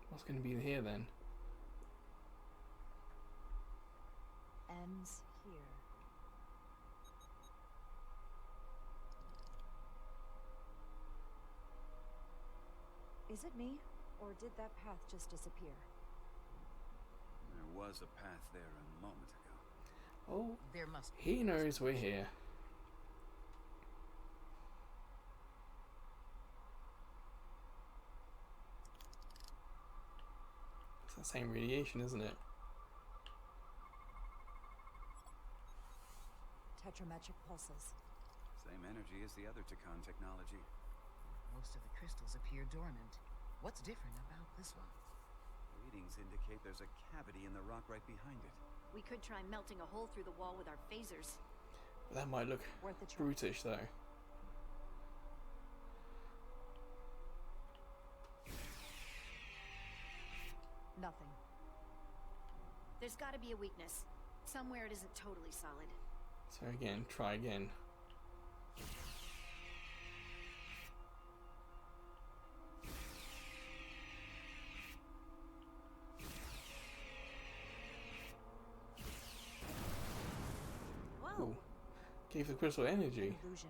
what's going to be here then? Ends here. Is it me, or did that path just disappear? There was a path there a moment ago. Oh, there must be. He knows we're here. It's the same radiation, isn't it? Tetrametric pulses. Same energy as the other Takan technology. Most of the crystals appear dormant. What's different about this one? Readings indicate there's a cavity in the rock right behind it. We could try melting a hole through the wall with our phasers. But that might look Worth a try. brutish though. Nothing. There's gotta be a weakness. Somewhere it isn't totally solid. So again, try again. Whoa! Ooh. Gave the crystal energy. Illusion.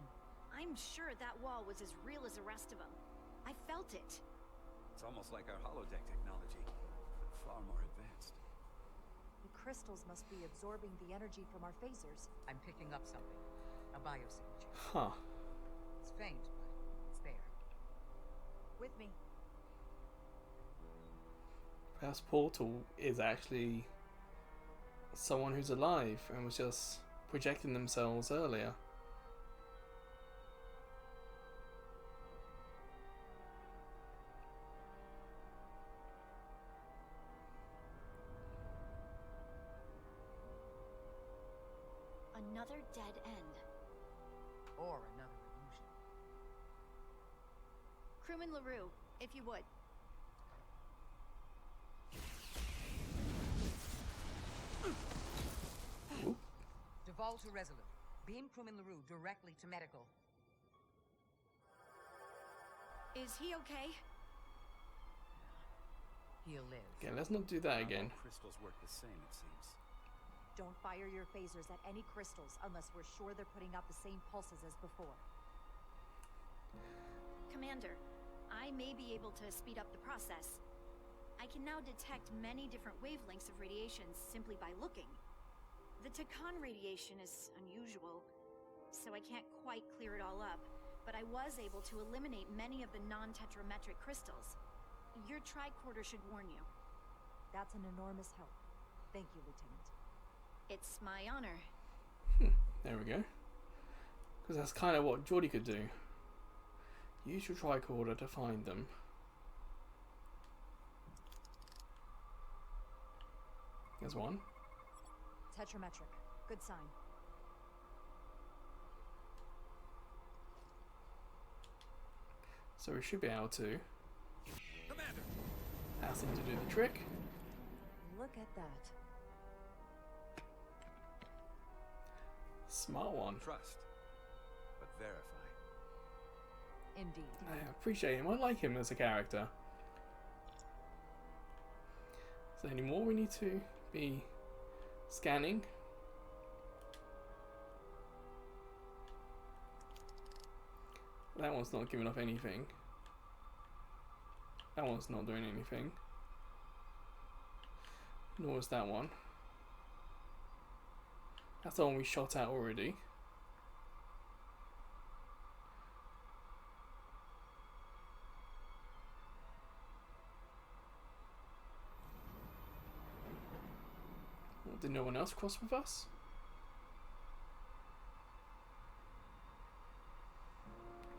I'm sure that wall was as real as the rest of them. I felt it. It's almost like our holodeck technology, but far more advanced. The crystals must be absorbing the energy from our phasers. I'm picking up something. A biosignature. Huh. It's faint, but it's there. With me. Perhaps Portal is actually someone who's alive and was just projecting themselves earlier. Another dead end. Or another illusion. Crewman LaRue, if you would. Duval to Resolute. Beam crewman LaRue directly to medical. Is he okay? He'll live. Okay, let's not do that again. All crystals work the same, it seems. Don't fire your phasers at any crystals unless we're sure they're putting out the same pulses as before. Commander, I may be able to speed up the process. I can now detect many different wavelengths of radiation simply by looking. The Takan radiation is unusual, so I can't quite clear it all up, but I was able to eliminate many of the non-tetrametric crystals. Your tricorder should warn you. That's an enormous help. Thank you, Lieutenant. It's my honor. There we go. Because that's kind of what Geordie could do. Use your tricorder to find them. There's one. Tetrametric. Good sign. So we should be able to Commander! ask him to do the trick. Look at that. Smart one. Trust, but verify. Indeed. I appreciate him. I like him as a character. Is there any more we need to be scanning? That one's not giving off anything. That one's not doing anything. Nor is that one. That's the one we shot at already. Did no one else cross with us?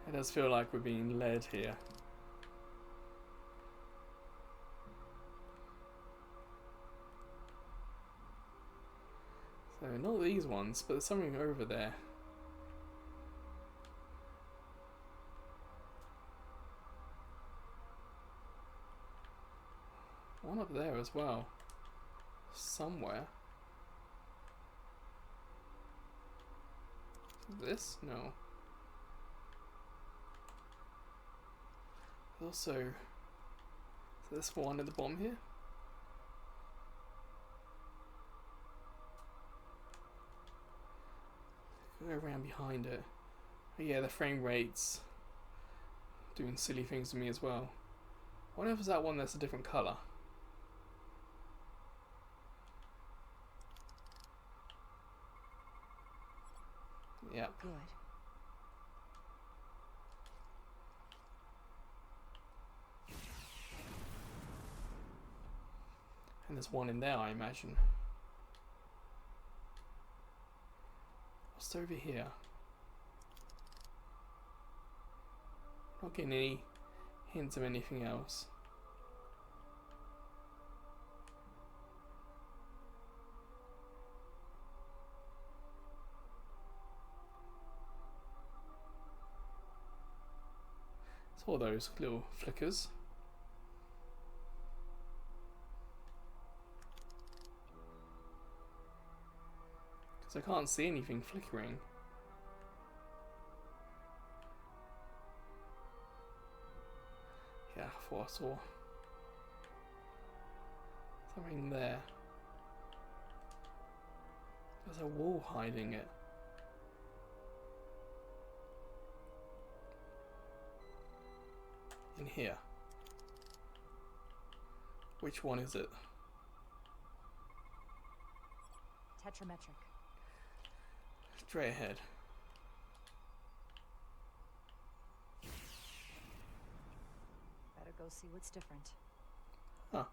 It does feel like we're being led here. So not these ones, but there's something over there. One up there as well. Somewhere. This? No. Also, so this one at the bottom here. Go around behind it. But yeah, the frame rate's doing silly things to me as well. I wonder if it's that one that's a different colour. Yeah. Good. And there's one in there, I imagine. What's over here? Not getting any hints of anything else. It's all those little flickers. Because I can't see anything flickering. Yeah, I thought I saw something there. There's a wall hiding it. In here. Which one is it? Tetrametric. Straight ahead. Better go see what's different. Huh.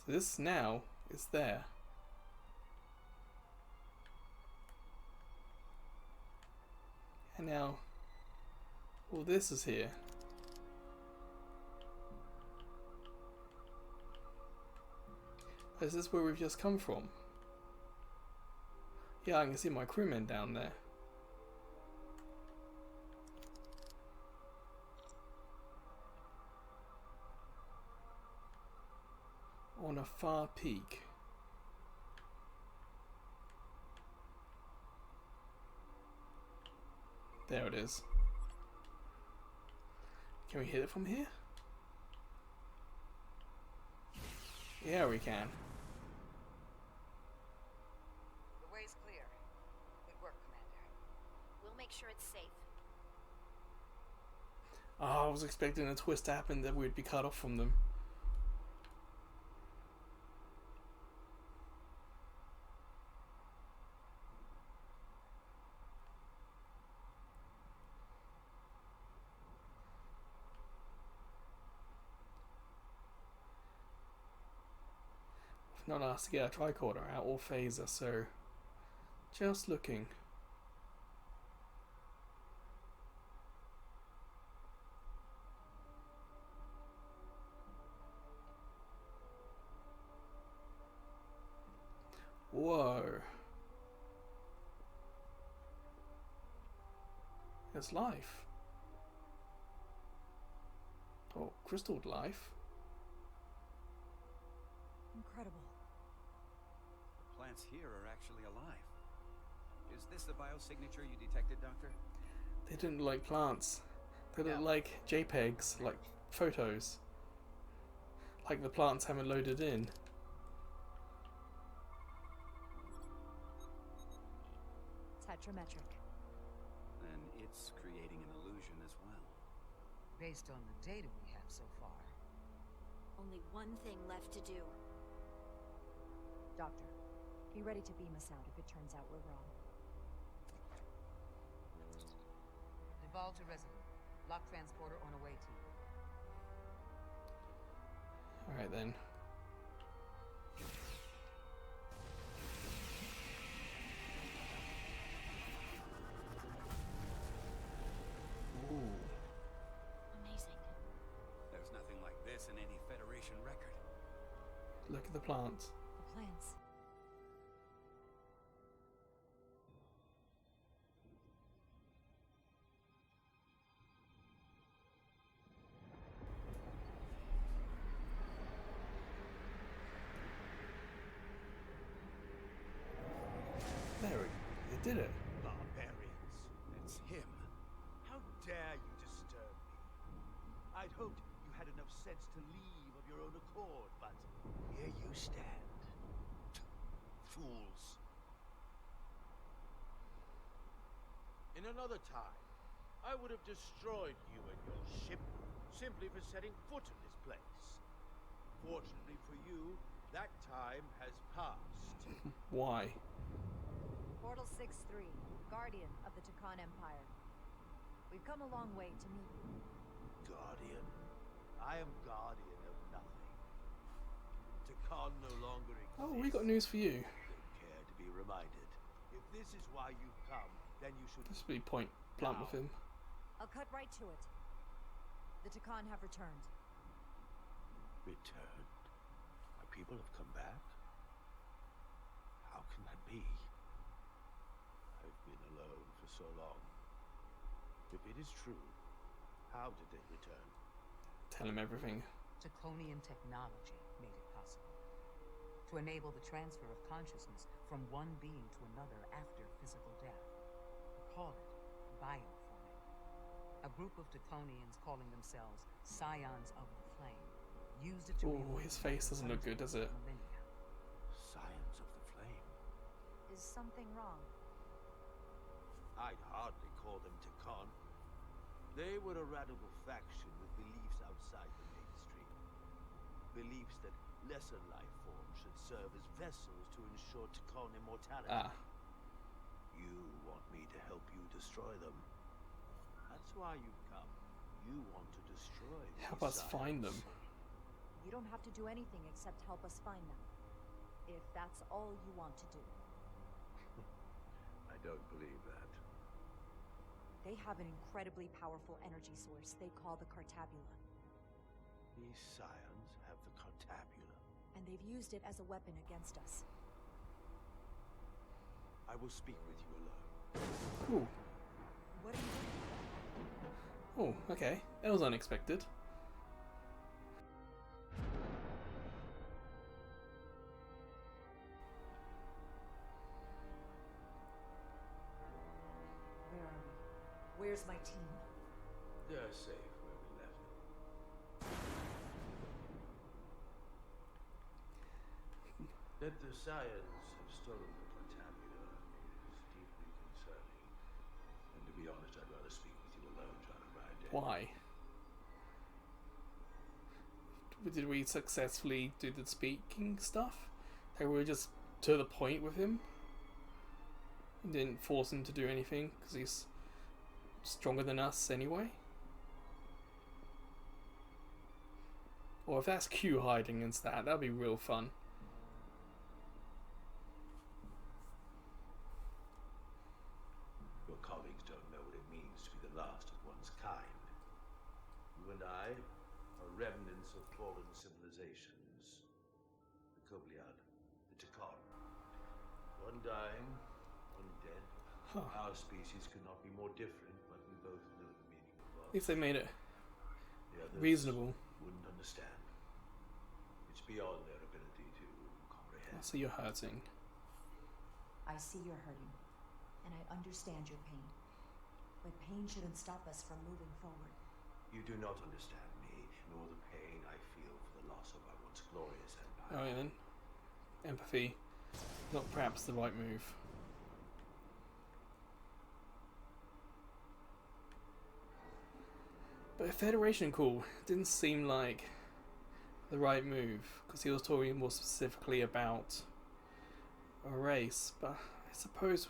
So this now is there. And now all this is here. Is this where we've just come from? Yeah, I can see my crewmen down there. On a far peak. There it is. Can we hit it from here? Yeah, we can. The way's clear. Good work, Commander. We'll make sure it's safe. Oh, I was expecting a twist to happen that we'd be cut off from them. Not asked to get a tricorder out or phaser, so just looking. Whoa. There's life. Oh, crystal life. Incredible. The plants here are actually alive. Is this the biosignature you detected, Doctor? They didn't look like plants. They look like JPEGs, like photos. Like the plants haven't loaded in. Tetrametric. Then it's creating an illusion as well. Based on the data we have so far. Only one thing left to do. Doctor, be ready to beam us out if it turns out we're wrong. Devolve to Resolute. Lock transporter on a way to you. Alright then. Ooh. Amazing. There's nothing like this in any Federation record. Look at the plants. The plants. There it did it. Barbarians. It's him. How dare you disturb me? I'd hoped you had enough sense to leave of your own accord, but here you stand. Fools. In another time, I would have destroyed you and your ship simply for setting foot in this place. Fortunately for you, that time has passed. Why? Portal 6-3, Guardian of the Takan Empire. We've come a long way to meet you. Guardian? I am guardian of nothing. Takan no longer exists. Oh, we got news for you. Care to be reminded. If this is why you've come, then you should... Just be point blunt with him. I'll cut right to it. The Takan have returned. Returned? My people have come back? How can that be? I've been alone for so long. If it is true, how did they return? Tell him everything. Draconian technology made it possible. To enable the transfer of consciousness from one being to another after physical death. We call it bioforming. A group of Draconians calling themselves Scions of the Flame used it to... Oh, his face doesn't look good, does it? Scions of the Flame? Is something wrong? I'd hardly call them Takan. They were a radical faction with beliefs outside the mainstream. Beliefs that Lesser life forms should serve as vessels to ensure Takon immortality. Ah. You want me to help you destroy them. That's why you've come. You want to destroy these Help us find them. You don't have to do anything except help us find them. If that's all you want to do. I don't believe that. They have an incredibly powerful energy source they call the Cartabula. These scions have the Cartabula. And they've used it as a weapon against us. I will speak with you alone. Cool. What are you doing? Oh, okay. That was unexpected. Where are we? Where's my team? They're safe where we left them. That the scions have stolen the Cartabula is deeply concerning. And to be honest, I'd rather speak with you alone, Jara Rydek. Why? Did we successfully do the speaking stuff? They were just to the point with him? And didn't force him to do anything because he's stronger than us anyway? Or if that's Q hiding against that, that'd be real fun. Your colleagues don't know what it means to be the last of one's kind. You and I are remnants of fallen civilizations. The Kobliad, the Takon. One dying, one dead. Huh. Our species could not be more different, but we both know the meaning of loss. At least they made it The others reasonable. wouldn't understand. It's beyond their ability to comprehend. So you're hurting. I see you're hurting. And I understand your pain. But pain shouldn't stop us from moving forward. You do not understand me, nor the pain I feel for the loss of our once glorious empire. Alright then. Empathy. Not perhaps the right move. But Federation Call didn't seem like the right move, because he was talking more specifically about a race, but I suppose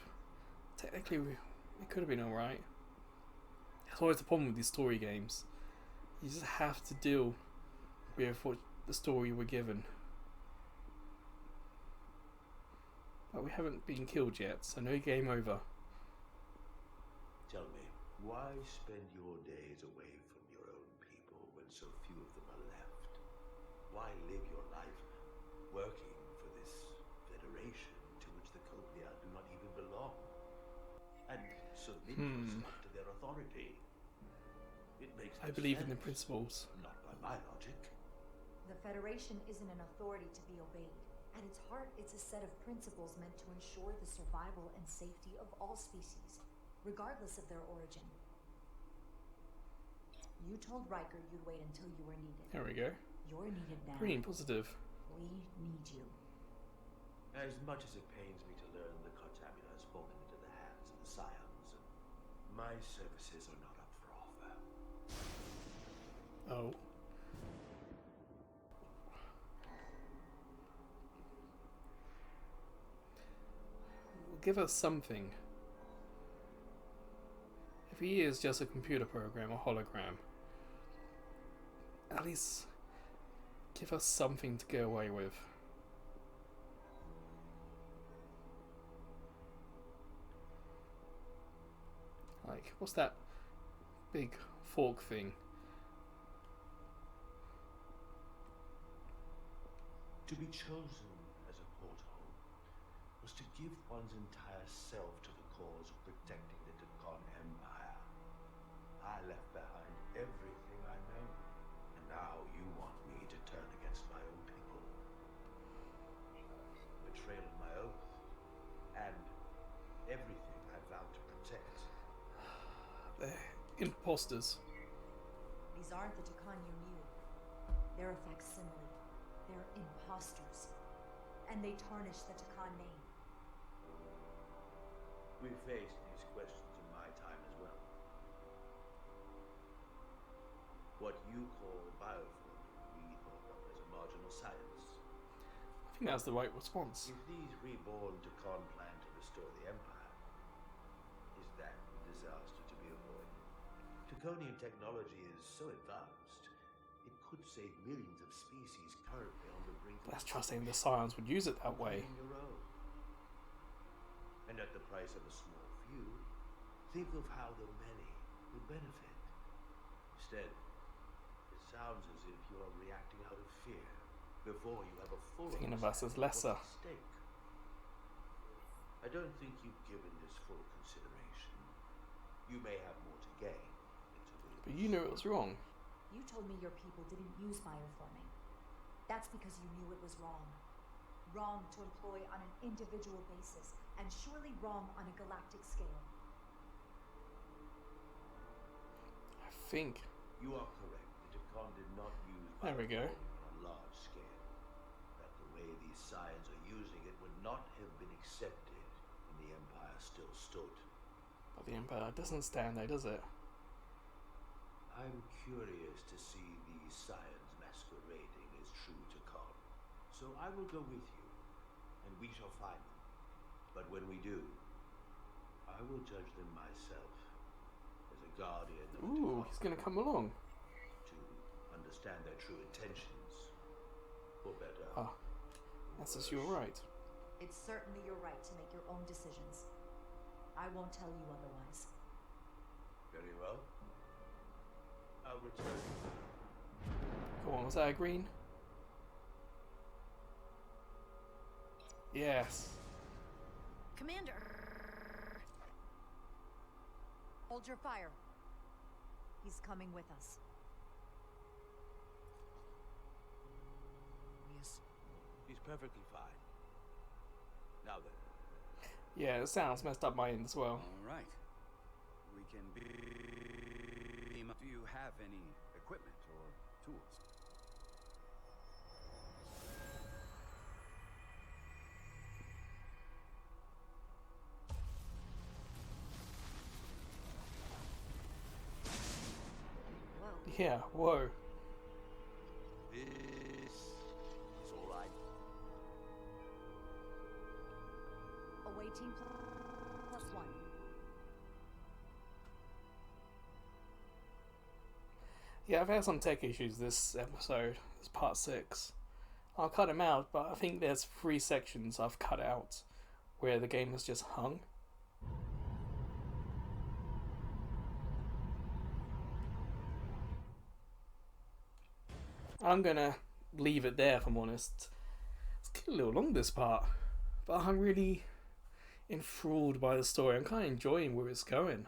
technically it could have been alright. That's always the problem with these story games. You just have to deal with what the story we're given. But we haven't been killed yet, so no game over. Tell me, why spend your days away from your own people when so few of them are left? Why live your life working for this federation to which the Kobliad do not even belong? And submit yourself to their authority? It makes I no believe in sense. the principles. Not by my logic. The Federation isn't an authority to be obeyed. At its heart, it's a set of principles meant to ensure the survival and safety of all species, regardless of their origin. You told Riker you'd wait until you were needed. There we go. You're needed now. Green, positive. We need you. As much as it pains me to learn the Cartabula has fallen into the hands of the Scions, my services are not up for offer. Oh. Give us something. If he is just a computer program or hologram, at least give us something to go away with. Like, what's that big fork thing? To be chosen as a porthole was to give one's entire self to the cause of protecting the Takon Empire. I left behind everything I know, and now you want me to turn against my own people. Betrayal of my oath, and everything I vowed to protect. They're imposters. These aren't the Takon you knew. They're a facsimile. They're imposters. And they tarnish the Takon name. We faced these questions in my time as well. What you call bioforming, we thought of as a marginal science. think that's the right response. If these reborn Takan plan to restore the Empire, is that disaster to be avoided? Taconian technology is so advanced, it could save millions of species currently on the brink of That's trusting the Scions would use it that way. your own. And at the price of a small few, think of how the many will benefit. Instead, it sounds as if you are reacting out of fear before you have a full Thinking of us as lesser. understanding of what's at stake. I don't think you've given this full consideration. You may have more to gain. But you knew it was wrong. You told me your people didn't use bioforming. That's because you knew it was wrong. Wrong to employ on an individual basis, and surely wrong on a galactic scale. I think. You are correct. The Takan did not use There we go. bioforming on a large scale. That the way these Scions are using it would not have been accepted when the Empire still stood. But the Empire doesn't stand there, does it? I'm curious to see these Scions masquerading as true Takan. So I will go with you, and we shall find them. But when we do, I will judge them myself as a guardian of Ooh, Takan, he's gonna come along. to understand their true intentions, for better. Ah, that's as you're right. It's certainly your right to make your own decisions. I won't tell you otherwise. Very well. I'll return. Come on, was that a green? Yes. Commander! Hold your fire. He's coming with us. He's perfectly fine. Now then. Yeah, it sounds messed up my end as well. Alright. We can beam up. Do you have any equipment or tools? Yeah, whoa. This is all right. Awaiting +1. Yeah, I've had some tech issues this episode. It's part 6. I'll cut them out, but I think there's 3 sections I've cut out where the game has just hung. I'm gonna leave it there if I'm honest. It's getting a little long this part, but I'm really enthralled by the story. I'm kind of enjoying where it's going.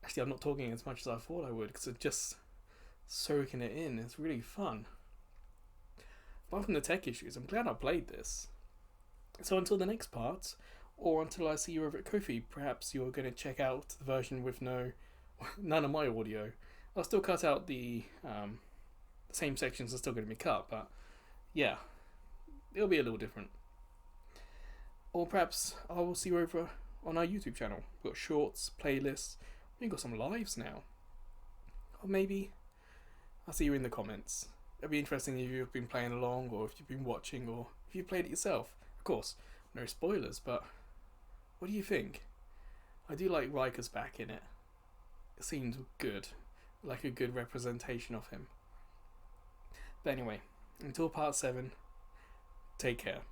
Actually, I'm not talking as much as I thought I would because I'm just soaking it in. It's really fun. Apart from the tech issues, I'm glad I played this. So until the next part, or until I see you over at Ko-fi, perhaps you're going to check out the version with none of my audio. I'll still cut out the same sections are still going to be cut, but yeah, it'll be a little different. Or perhaps I will see you over on our YouTube channel. We've got shorts, playlists, we've got some lives now. Or maybe I'll see you in the comments. It'll be interesting if you've been playing along, or if you've been watching, or if you played it yourself. Of course, no spoilers, but what do you think? I do like Riker's back in it. It seems good. Like a good representation of him. But anyway, until part 7, take care.